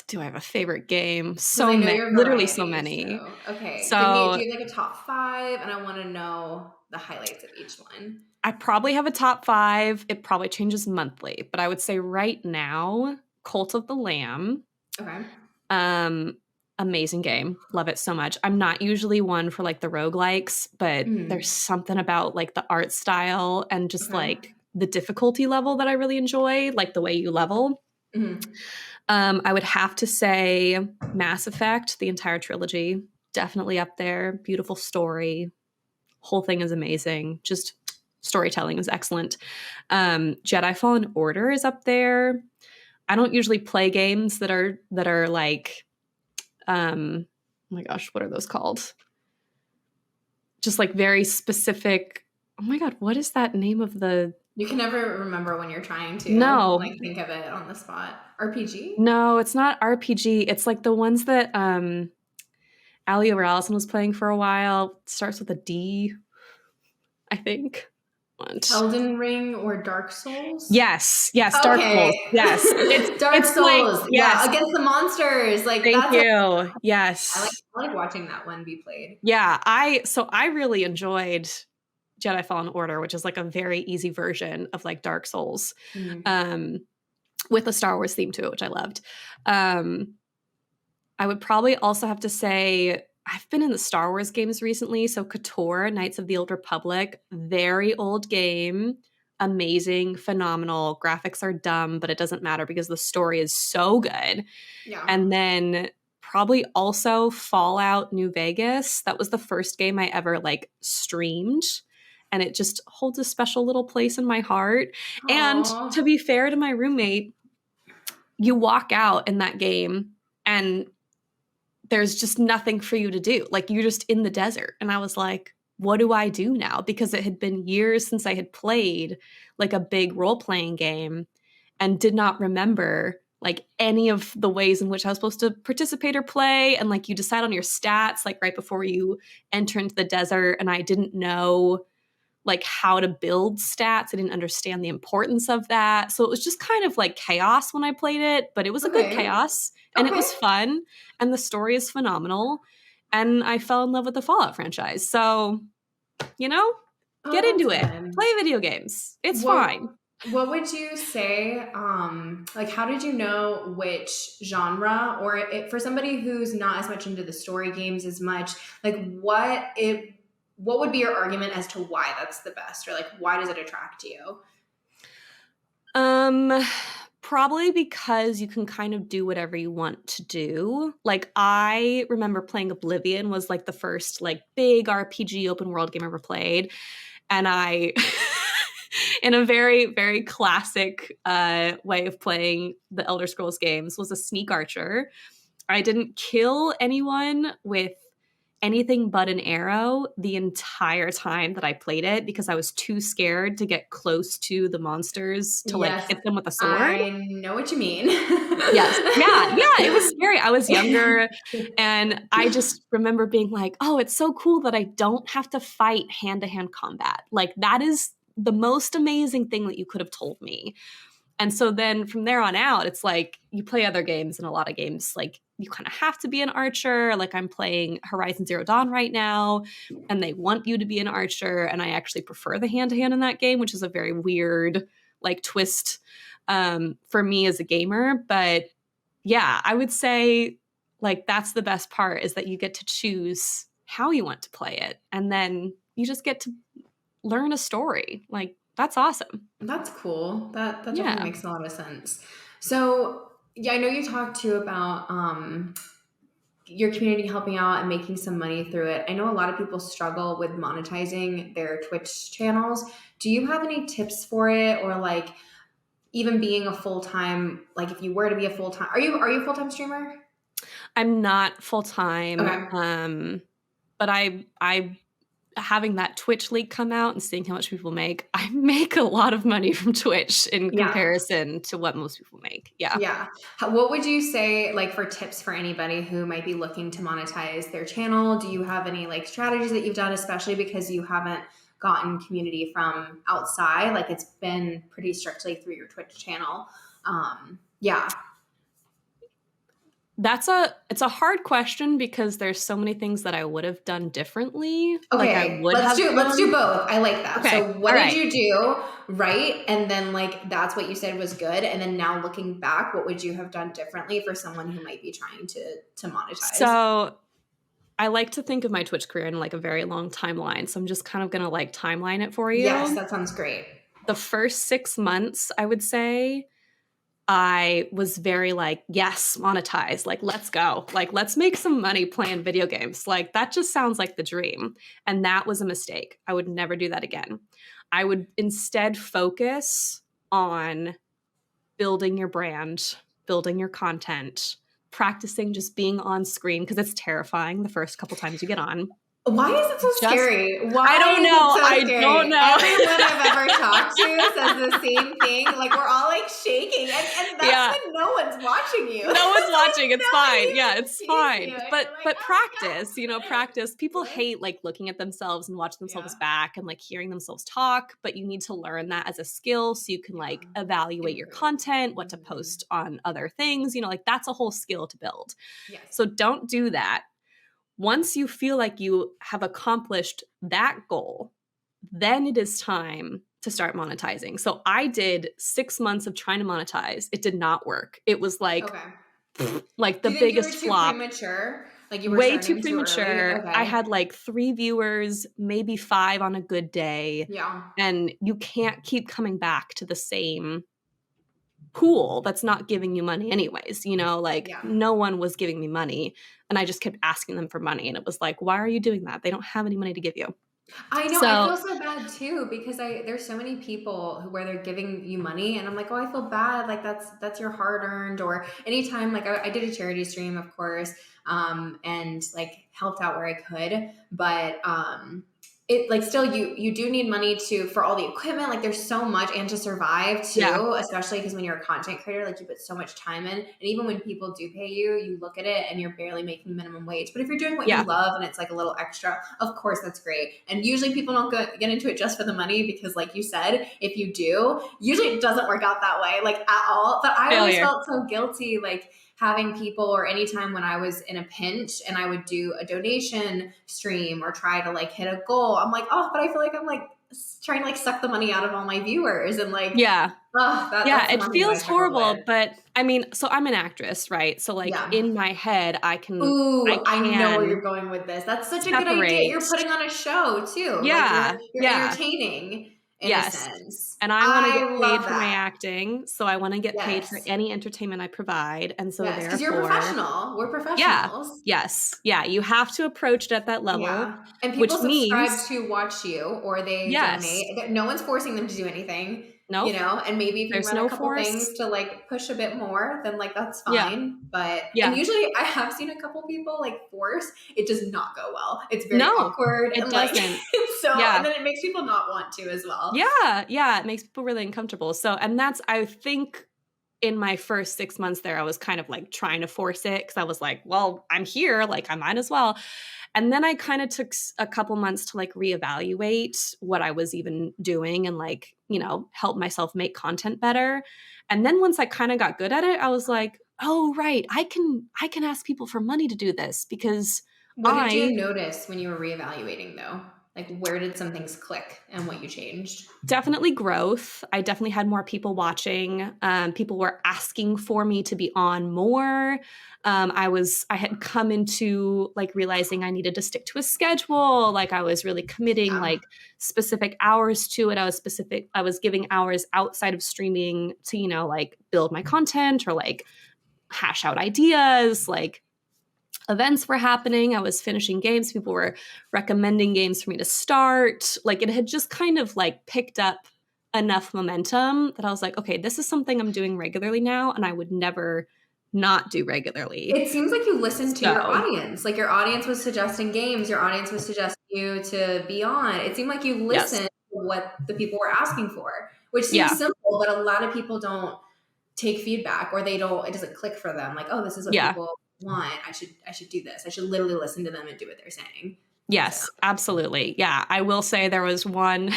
Do I have a favorite game? Because I So know many, your literally so variety. many. So, okay. Do So you have like a top 5? And I want to know the highlights of each one. I probably have a top 5. It probably changes monthly, but I would say right now, Cult of the Lamb. Okay. Um, Amazing game. Love it so much. I'm not usually one for like the roguelikes, but there's Mm. something about like the art style and just Okay. like the difficulty level that I really enjoy, like the way you level. Mm. I would have to say Mass Effect, the entire trilogy, definitely up there. Beautiful story. Whole thing is amazing. Just storytelling is excellent. Jedi Fallen Order is up there. I don't usually play games that are like oh my gosh, what are those called? Just like very specific. Oh my god, what is that name of the? You can never remember when you're trying to No, like think of it on the spot. RPG? no, it's not RPG. It's like the ones that Ali O'Reilly was playing for a while. It starts with a D, I think. What? Elden Ring or Dark Souls? Yes, yes, Dark Okay. Souls. Yes, Dark it's like Souls. yes. Yeah, against the monsters. Like Thank that's you. I Yes, like watching that one be played. yeah. I really enjoyed Jedi Fallen Order, which is like a very easy version of like Dark Souls, Mm. um, with a Star Wars theme to it, which I loved. Um, I would probably also have to say I've been in the Star Wars games recently. So KOTOR, Knights of the Old Republic, very old game. Amazing, phenomenal. Graphics are dumb, but it doesn't matter because the story is so good. Yeah. And then probably also Fallout New Vegas. That was the first game I ever like streamed. And it just holds a special little place in my heart. And to Aw. be fair to my roommate, you walk out in that game and there's just nothing for you to do. Like you're just in the desert. And I was like, what do I do now? Because it had been years since I had played like a big role playing game and did not remember like any of the ways in which I was supposed to participate or play. And like you decide on your stats like right before you enter into the desert. And I didn't know like how to build stats. I didn't understand the importance of that. So it was just kind of like chaos when I played it, but it was a good Okay. chaos and it Okay. was fun and the story is phenomenal. And I fell in love with the Fallout franchise. So, you know, Oh, get that's into it. good. Play video games. It's What fine. what would you say, like how did you know which genre or for somebody who's not as much into the story games as much, like what would be your argument as to why that's the best or like why does it attract you? Um Probably because you can kind of do whatever you want to do. Like I remember playing Oblivion was like the first like big RPG open world game I ever played and I in a very very classic way of playing the Elder Scrolls games was a sneak archer. I didn't kill anyone with anything but an arrow the entire time that I played it because I was too scared to get close to the monsters to like Yes, hit them with a sword. I know what you mean. Yes. Yeah. Yeah. It was scary. I was younger. And I just remember being like, oh, it's so cool that I don't have to fight hand to hand combat. Like, that is the most amazing thing that you could have told me. And so then from there on out, it's like you play other games and a lot of games, like you kind of have to be an archer. Like I'm playing Horizon Zero Dawn right now, and they want you to be an archer. And I actually prefer the hand to hand in that game, which is a very weird like twist for me as a gamer. But yeah, I would say like that's the best part is that you get to choose how you want to play it. And then you just get to learn a story. Like that's awesome. That's cool. That definitely Yeah. makes a lot of sense. So yeah, I know you talked too about your community helping out and making some money through it. I know a lot of people struggle with monetizing their Twitch channels. Do you have any tips for it, or like even being a full-time, like if you were to be a full-time, are you a full-time streamer? I'm not full-time, Okay. but I having that Twitch league come out and seeing how much people make, I make a lot of money from Twitch in Yeah. comparison to what most people make. Yeah. Yeah. What would you say, like, for tips for anybody who might be looking to monetize their channel? Do you have any like strategies that you've done, especially because you haven't gotten community from outside? Like, it's been pretty strictly through your Twitch channel. Yeah. It's a hard question because there's so many things that I would have done differently. Like I Okay, would have let's do done. both. I like that. Okay. So what All did right. you do right? And then like that's what you said was good. And then now looking back, what would you have done differently for someone who might be trying to monetize? So I like to think of my Twitch career in like a very long timeline. So I'm just kind of going to like timeline it for Yes, you. that sounds great. The first 6 months, I would say, I was very like, yes, monetize. Like, let's go. Like, let's make some money playing video games. Like, that just sounds like the dream. And that was a mistake. I would never do that again. I would instead focus on building your brand, building your content, practicing just being on screen because it's terrifying the first couple times you get on. Why is it so scary? Why I don't is know. it so I scary? don't know. Everyone I've ever talked to says the same thing. Like we're all like shaking, and that's when no one's watching you. No one's watching. It's fine. Yeah, it's sees fine. you, and But you're like, but "Oh my God." practice, practice. People Yeah. hate like looking at themselves and watching themselves Yeah. back and like hearing themselves talk, but you need to learn that as a skill so you can like evaluate your content, what to post on other things, like that's a whole skill to build. Yes. So don't do that. Once you feel like you have accomplished that goal, then it is time to start monetizing. So I did 6 months of trying to monetize. It did not work. It was like, like the Do you think biggest you were too flop. Premature? Like you were Way too starting premature. Okay. I had like 3 viewers, maybe 5 on a good day. Yeah. And you can't keep coming back to the same pool that's not giving you money anyways, no one was giving me money and I just kept asking them for money and it was like, why are you doing that? They don't have any money to give you. I know. So, I feel so bad too because there's so many people where they're giving you money, and I'm like, oh, I feel bad. Like that's your hard earned. Or anytime, like I did a charity stream, of course, and like helped out where I could, but it like still you do need money for all the equipment. Like there's so much, and to survive too, especially because when you're a content creator, like you put so much time in, and even when people do pay you, you look at it and you're barely making minimum wage. But if you're doing what you love and it's like a little extra, of course that's great. And usually people don't get into it just for the money because, like you said, if you do, usually it doesn't work out that way, like at all. But I always felt so guilty, like having people, or anytime when I was in a pinch and I would do a donation stream or try to like hit a goal, I'm like, oh, but I feel like I'm like trying to like suck the money out of all my viewers and like, it feels horrible. But I mean, so I'm an actress, right? So like in my head, I know where you're going with this. That's such a good idea. You're putting on a show too. Yeah. Like you're entertaining. In a sense. And I want to get paid for my acting, so I want to get paid for any entertainment I provide. And so therefore, because you're a professional. We're professionals. Yeah. You have to approach it at that level. Yeah. And people subscribe to watch you, or they donate. No one's forcing them to do anything. No, and maybe if you run a couple things to like push a bit more, then like that's fine. But and usually I have seen a couple people like force. It does not go well. It's very awkward. It doesn't. And then it makes people not want to as well. Yeah. It makes people really uncomfortable. So, and that's, I think, in my first 6 months there, I was kind of like trying to force it because I was like, well, I'm here, like I might as well. And then I kind of took a couple months to like reevaluate what I was even doing and like, help myself make content better. And then once I kind of got good at it, I was like, oh, right, I can ask people for money to do this because What did you notice when you were reevaluating though? Like where did some things click and what you changed? Definitely growth. I definitely had more people watching. People were asking for me to be on more. I had come into like realizing I needed to stick to a schedule. Like I was really committing like specific hours to it. I was giving hours outside of streaming to, like build my content or like hash out ideas. Like events were happening. I was finishing games. People were recommending games for me to start. Like it had just kind of like picked up enough momentum that I was like, okay, this is something I'm doing regularly now, and I would never not do regularly. It seems like you listened to your So, audience. Like your audience was suggesting games, your audience was suggesting you to be on. It seemed like you yes. listened to what the people were asking for, which seems Yeah. simple, but a lot of people don't take feedback, or it doesn't click for them. Like, oh, this is what Yeah. people want. I should do this. I should literally listen to them and do what they're saying. Yes, absolutely. Yeah. I will say there was one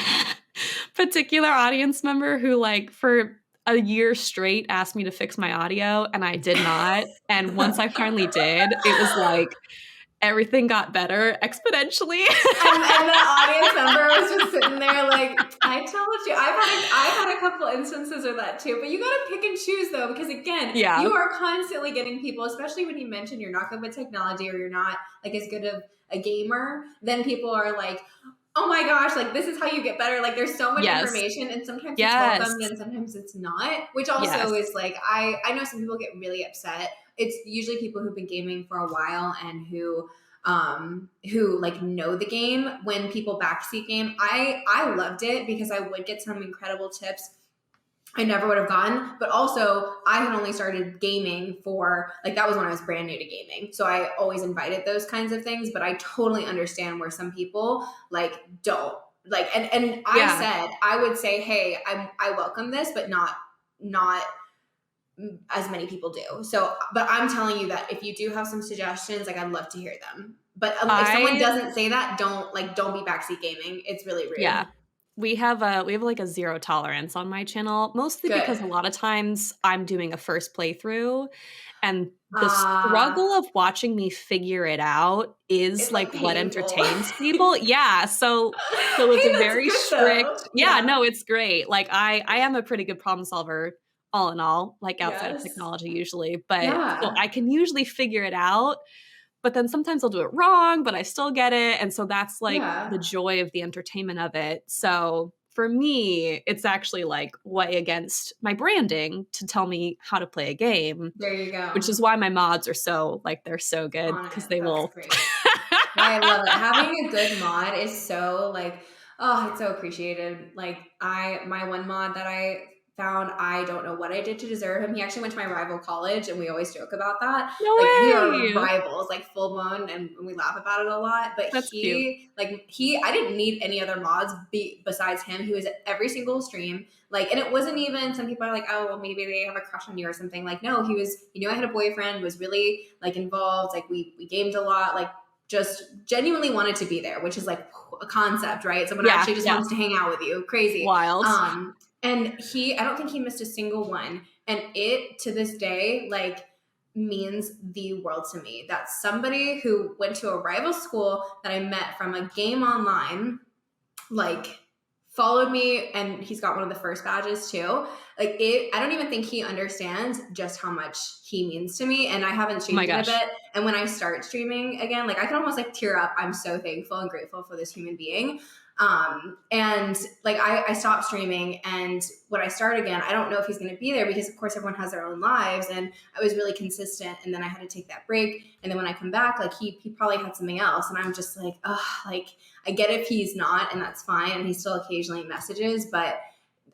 particular audience member who, like, for a year straight asked me to fix my audio, and I did not. And once I finally did, it was like everything got better exponentially. And the audience member was just sitting there like, I told you. I've had a couple instances of that too, but you got to pick and choose though, because again, Yeah. you are constantly getting people, especially when you mention you're not good with technology or you're not like as good of a gamer, then people are like, oh my gosh, like this is how you get better. Like there's so much Yes. information, and sometimes Yes. it's welcome and sometimes it's not, which also is like, I know some people get really upset. It's usually people who've been gaming for a while and who like know the game when people backseat game. I loved it because I would get some incredible tips I never would have gotten, but also I had only started gaming for like, that was when I was brand new to gaming. So I always invited those kinds of things, but I totally understand where some people like don't like, and I would say, hey, I welcome this, but not as many people do. So, but I'm telling you that if you do have some suggestions, like I'd love to hear them. But if someone doesn't say that, don't be backseat gaming. It's really rude. Yeah. We have like a zero tolerance on my channel, mostly because a lot of times I'm doing a first playthrough, and the struggle of watching me figure it out is like what entertains people. Yeah. So it's a very strict. Yeah, no, it's great. Like I am a pretty good problem solver all in all, like outside of technology usually, but so I can usually figure it out. But then sometimes I'll do it wrong, but I still get it. And so that's like the joy of the entertainment of it. So for me, it's actually like way against my branding to tell me how to play a game. There you go. Which is why my mods are so like, they're so good because they will. Great. I love it. Having a good mod is so like, oh, it's so appreciated. Like my one mod that I found, I don't know what I did to deserve him. He actually went to my rival college, and we always joke about that. No way. We are rivals, like full blown, and we laugh about it a lot. But that's cute. I didn't need any other mods besides him. He was at every single stream. Like, and it wasn't even, some people are like, oh, well, maybe they have a crush on you or something. Like, no, he knew I had a boyfriend, was really like involved. Like we gamed a lot, like just genuinely wanted to be there, which is like a concept, right? Someone actually just wants to hang out with you. Crazy. Wild. And I don't think he missed a single one. And it, to this day, like means the world to me. That's somebody who went to a rival school that I met from a game online, like followed me, and he's got one of the first badges too. Like I don't even think he understands just how much he means to me. And I haven't streamed in a bit. And when I start streaming again, like I can almost like tear up. I'm so thankful and grateful for this human being. And like I stopped streaming, and when I start again, I don't know if he's going to be there because of course everyone has their own lives, and I was really consistent, and then I had to take that break. And then when I come back, like he probably had something else. And I'm just like, oh, like I get if he's not, and that's fine. And he still occasionally messages, but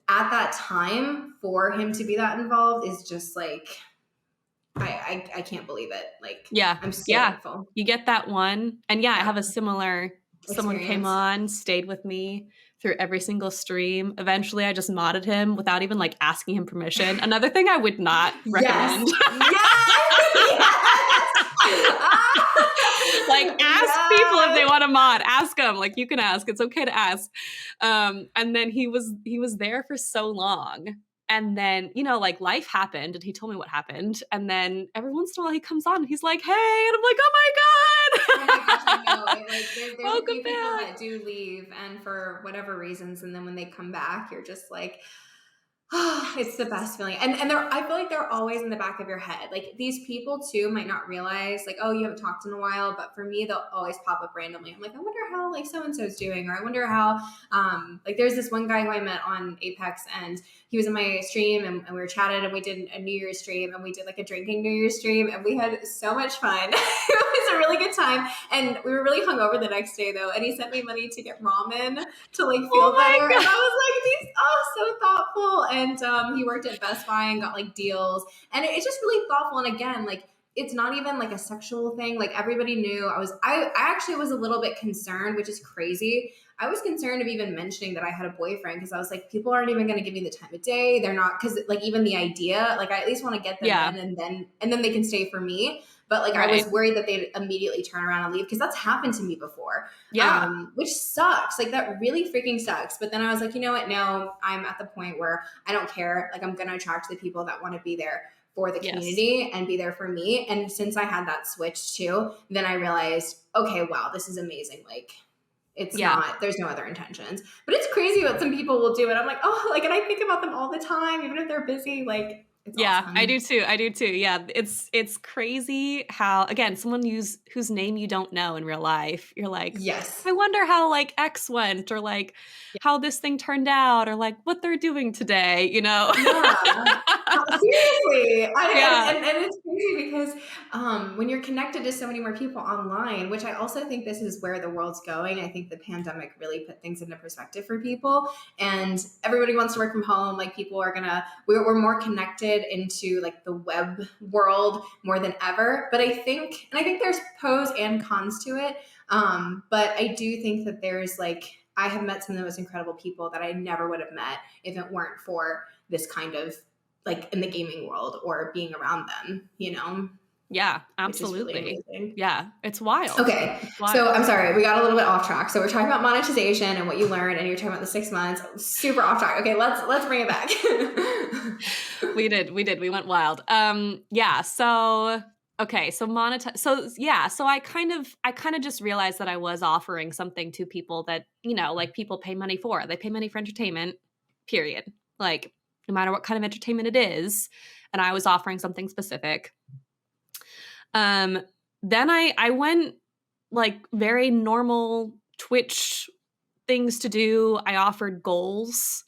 at that time for him to be that involved is just like, I can't believe it. Like, I'm so thankful. You get that one. And I have a similar someone came on, stayed with me through every single stream. Eventually, I just modded him without even like asking him permission. Another thing I would not recommend. Like ask people if they want to mod. Ask them. Like you can ask. It's okay to ask. And then he was there for so long. And then, like life happened, and he told me what happened. And then every once in a while he comes on and he's like, hey, and I'm like, oh my God. Oh my gosh, I know. Like, there's Welcome a few people back. that do leave, and for whatever reasons, and then when they come back, you're just like, oh, it's the best feeling. And I feel like they're always in the back of your head. Like these people too might not realize like, oh, you haven't talked in a while, but for me, they'll always pop up randomly. I'm like, I wonder how like so-and-so's doing, or I wonder how, like there's this one guy who I met on Apex, and he was in my stream, and we were chatting, and we did a New Year's stream, and we did like a drinking New Year's stream, and we had so much fun. It was was a really good time. And we were really hungover the next day though. And he sent me money to get ramen to like feel Oh my better. God. And I was like, so thoughtful. And he worked at Best Buy and got like deals. And it's just really thoughtful. And again, like, it's not even like a sexual thing. Like everybody knew I actually was a little bit concerned, which is crazy. I was concerned of even mentioning that I had a boyfriend because I was like, people aren't even going to give me the time of day. They're not, because like even the idea, like I at least want to get them in and then they can stay for me. But like I was worried that they'd immediately turn around and leave because that's happened to me before. Which sucks. Like that really freaking sucks. But then I was like, you know what? No, I'm at the point where I don't care. Like I'm going to attract the people that want to be there for the community and be there for me. And since I had that switch too, then I realized, okay, wow, this is amazing. Like it's not, there's no other intentions, but it's crazy what some people will do. And I'm like, oh, like, and I think about them all the time, even if they're busy, like, it's awesome. I do too. Yeah. It's crazy how, again, someone whose name you don't know in real life, you're like, I wonder how like X went or like how this thing turned out or like what they're doing today, you know? Seriously. And it's crazy because when you're connected to so many more people online, which I also think this is where the world's going. I think the pandemic really put things into perspective for people and everybody wants to work from home. Like people are we're more connected into like the web world more than ever. But I think there's pros and cons to it. But I do think that there's like, I have met some of the most incredible people that I never would have met if it weren't for this kind of like in the gaming world or being around them, you know? Yeah, absolutely. Really yeah, it's wild. Okay, so I'm sorry, we got a little bit off track. So we're talking about monetization and what you learned, and you're talking about the 6 months. Super off track. Okay, let's bring it back. We did. We went wild. So okay, so monetize. So I kind of just realized that I was offering something to people that, you know, like people pay money for. They pay money for entertainment, period. Like no matter what kind of entertainment it is, and I was offering something specific. Then I went like very normal Twitch things to do. I offered goals,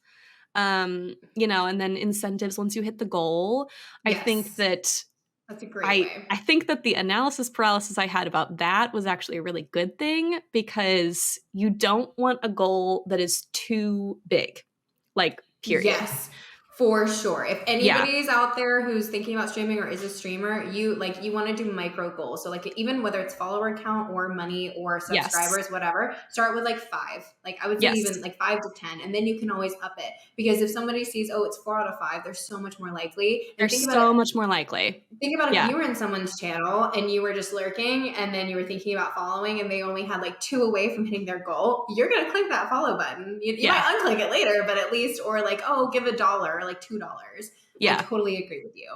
you know, and then incentives once you hit the goal. I think that's a great way. I think that the analysis paralysis I had about that was actually a really good thing because you don't want a goal that is too big, like period. Yes. For sure. If anybody's out there who's thinking about streaming or is a streamer, you want to do micro goals. So like even whether it's follower count or money or subscribers, whatever, start with like 5. Like I would say even like 5 to 10, and then you can always up it because if somebody sees, oh, it's 4 out of 5, they're so much more likely. Much more likely. Think about if you were in someone's channel and you were just lurking and then you were thinking about following and they only had like 2 away from hitting their goal, you're going to click that follow button. You might unclick it later, but at least, or like, oh, give $1 or like $2. I totally agree with you.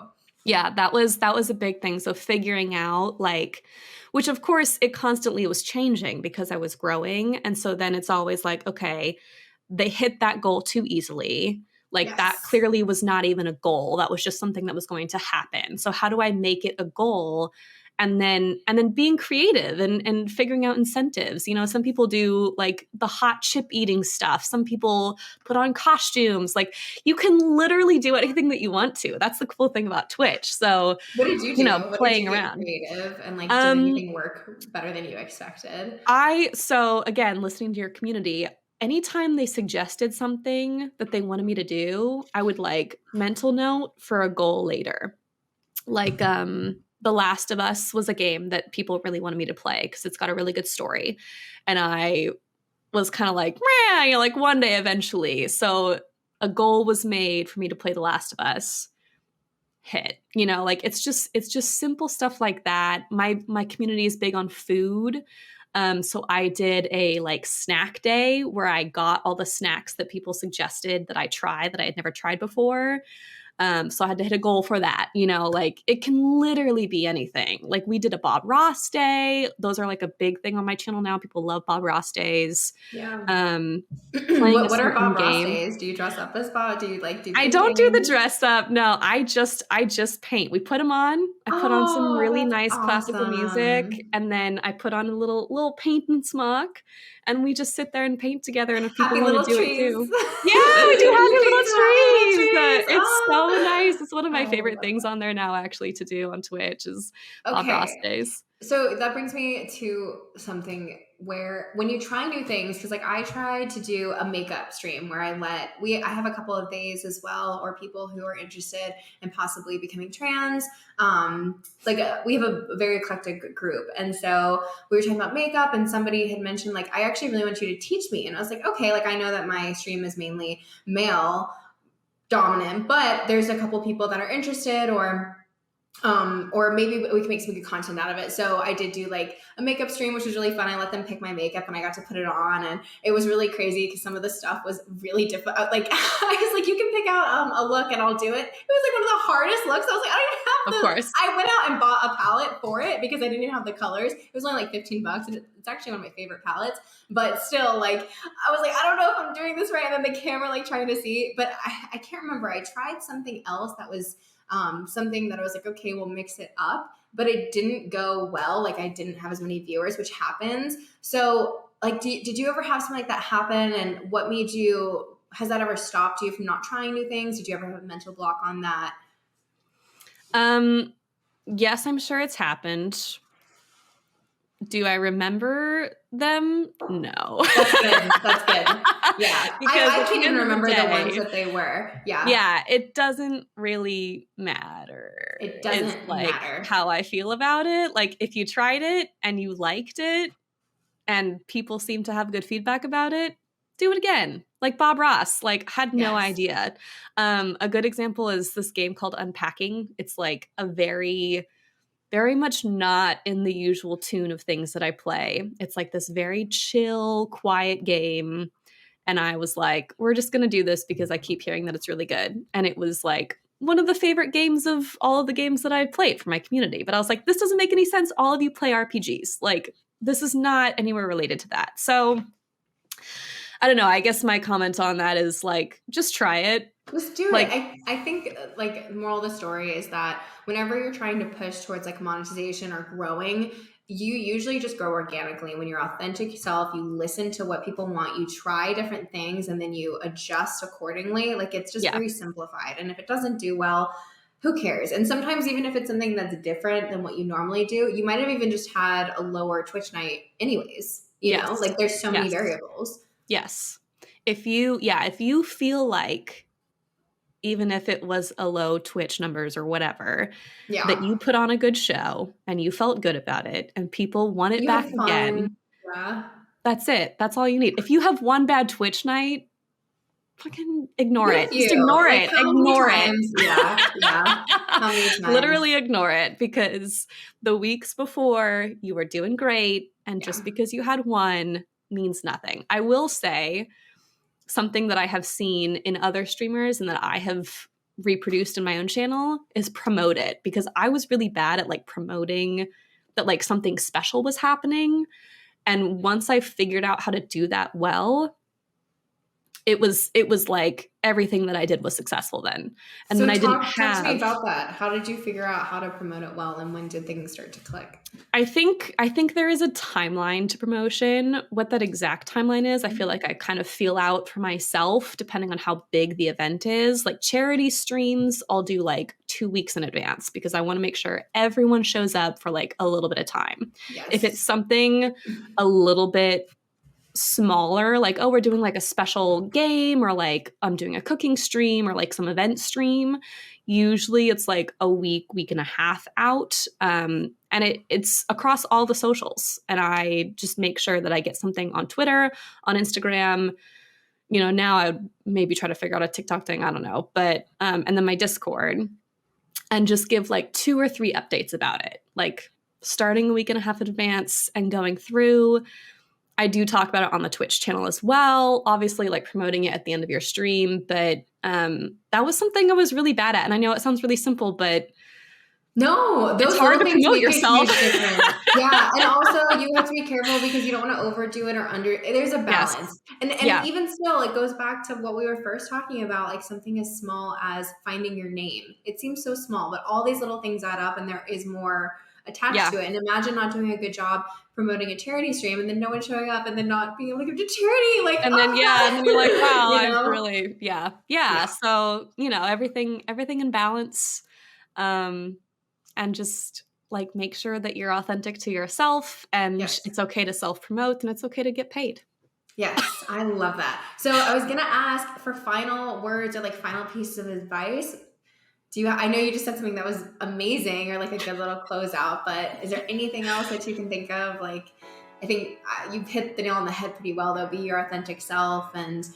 Yeah, that was a big thing. So figuring out like, which of course it constantly was changing because I was growing. And so then it's always like, okay, they hit that goal too easily. Like that clearly was not even a goal. That was just something that was going to happen. So how do I make it a goal? And then being creative and figuring out incentives. You know, some people do like the hot chip eating stuff. Some people put on costumes. Like you can literally do anything that you want to. That's the cool thing about Twitch. So what did you do? Playing around. Creative and like did anything work better than you expected? So again, listening to your community, anytime they suggested something that they wanted me to do, I would like mental note for a goal later. Like The Last of Us was a game that people really wanted me to play because it's got a really good story. And I was kind of like, you know, like one day eventually. So a goal was made for me to play The Last of Us. Hit, you know, like it's just simple stuff like that. My community is big on food. So I did a like snack day where I got all the snacks that people suggested that I tried that I had never tried before. So I had to hit a goal for that, you know, like it can literally be anything. Like we did a Bob Ross day. Those are like a big thing on my channel now. People love Bob Ross days. Yeah. What are Bob Ross days? Do you dress up as Bob? Do you like do? I don't do the dress up. No, I just paint. We put them on. I put on some really nice classical music, and then I put on a little paint and smock, and we just sit there and paint together. And if people want to do it too, yeah, we do happy little trees. It's so nice. It's one of my favorite things on there now, actually, to do on Twitch is Bob Ross days. So that brings me to something where when you try new things, because like I tried to do a makeup stream where I have a couple of days as well, or people who are interested in possibly becoming trans. We have a very eclectic group, and so we were talking about makeup, and somebody had mentioned like I actually really want you to teach me, and I was like, okay, like I know that my stream is mainly male dominant, but there's a couple people that are interested, or maybe we can make some good content out of it. So I did do like a makeup stream, which was really fun. I let them pick my makeup and I got to put it on, and it was really crazy because some of the stuff was really difficult. Like I was like, you can pick out a look and I'll do it. It was like one of the hardest looks. I was like, I don't even have Of course. I went out and bought a palette for it because I didn't even have the colors. It was only like $15, and it's actually one of my favorite palettes. But still, like I was like, I don't know if I'm doing this right. And then the camera like trying to see, but I can't remember. I tried something else that was something that I was like, okay, we'll mix it up, but it didn't go well. Like I didn't have as many viewers, which happens. So like, did you ever have something like that happen? And what made you, has that ever stopped you from not trying new things? Did you ever have a mental block on that? Yes, I'm sure it's happened. Do I remember them? No. That's good. That's good. Yeah. I can't even remember the ones that they were. Yeah. Yeah. It doesn't really matter. It doesn't matter how I feel about it. Like if you tried it and you liked it and people seem to have good feedback about it, do it again. Like Bob Ross, like had no idea. A good example is this game called Unpacking. It's like a very much not in the usual tune of things that I play. It's like this very chill, quiet game. And I was like, we're just going to do this because I keep hearing that it's really good. And it was like one of the favorite games of all of the games that I've played for my community. But I was like, this doesn't make any sense. All of you play RPGs. Like, this is not anywhere related to that. So I don't know. I guess my comment on that is like, just try it. Just do it. I think like moral of the story is that whenever you're trying to push towards like monetization or growing, you usually just grow organically. When you're authentic self, you listen to what people want, you try different things, and then you adjust accordingly. Like it's just very simplified. And if it doesn't do well, who cares? And sometimes even if it's something that's different than what you normally do, you might have even just had a lower Twitch night anyways. You know, like there's so many variables. Yes. If you feel like even if it was a low Twitch numbers or whatever, that you put on a good show and you felt good about it and people want it back again. Yeah. That's it. That's all you need. If you have one bad Twitch night, fucking ignore it. Just ignore it. Ignore it. Yeah. How many times? Literally ignore it, because the weeks before you were doing great, and just because you had one means nothing. I will say something that I have seen in other streamers and that I have reproduced in my own channel is promote it, because I was really bad at like promoting that like something special was happening. And once I figured out how to do that well, it was like everything that I did was successful then. And so then talk to me about that. How did you figure out how to promote it well, and when did things start to click? I think there is a timeline to promotion. What that exact timeline is, I feel like I kind of feel out for myself depending on how big the event is. Like charity streams, I'll do like 2 weeks in advance because I want to make sure everyone shows up for like a little bit of time. Yes. If it's something a little bit smaller, like, oh, we're doing like a special game, or like I'm doing a cooking stream or like some event stream, usually it's like a week and a half out. And it's across all the socials. And I just make sure that I get something on Twitter, on Instagram. You know, now I would maybe try to figure out a TikTok thing. I don't know. But, and then my Discord, and just give like 2 or 3 updates about it, like starting a week and a half in advance and going through. I do talk about it on the Twitch channel as well, obviously like promoting it at the end of your stream. But that was something I was really bad at. And I know it sounds really simple, but no, those it's hard to promote yourself. Yeah. And also you have to be careful because you don't want to overdo it or there's a balance. Yes. And even still, it goes back to what we were first talking about, like something as small as finding your name. It seems so small, but all these little things add up, and there is more attached to it. And imagine not doing a good job promoting a charity stream and then no one showing up and then not being able to give to charity. Like, and then, and then you're like, wow, I've really, So, you know, everything in balance. And just like make sure that you're authentic to yourself, and Yes. it's okay to self-promote and it's okay to get paid. Yes, I love that. So I was gonna ask for final words or like final pieces of advice. I know you just said something that was amazing or like a good little closeout, but is there anything else that you can think of? Like, I think you've hit the nail on the head pretty well though. Be your authentic self, and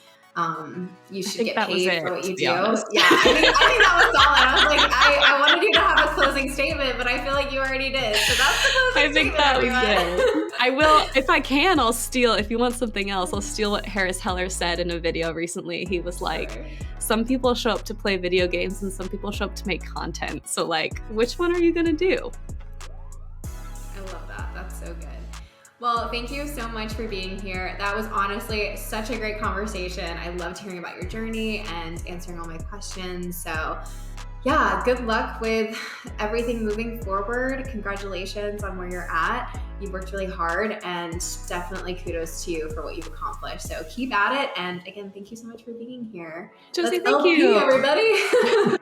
you should get paid for what you do. Honest. Yeah, I think that was solid. I was like, I wanted you to have a closing statement, but I feel like you already did. So that's the closing statement, everyone. I will, if I can, I'll steal, if you want something else, I'll steal what Harris Heller said in a video recently. He was like, some people show up to play video games and some people show up to make content. So like, which one are you going to do? I love that. That's so good. Well, thank you so much for being here. That was honestly such a great conversation. I loved hearing about your journey and answering all my questions. So yeah, good luck with everything moving forward. Congratulations on where you're at. You've worked really hard, and definitely kudos to you for what you've accomplished. So keep at it. And again, thank you so much for being here. Josie, Let's thank LP, you. everybody.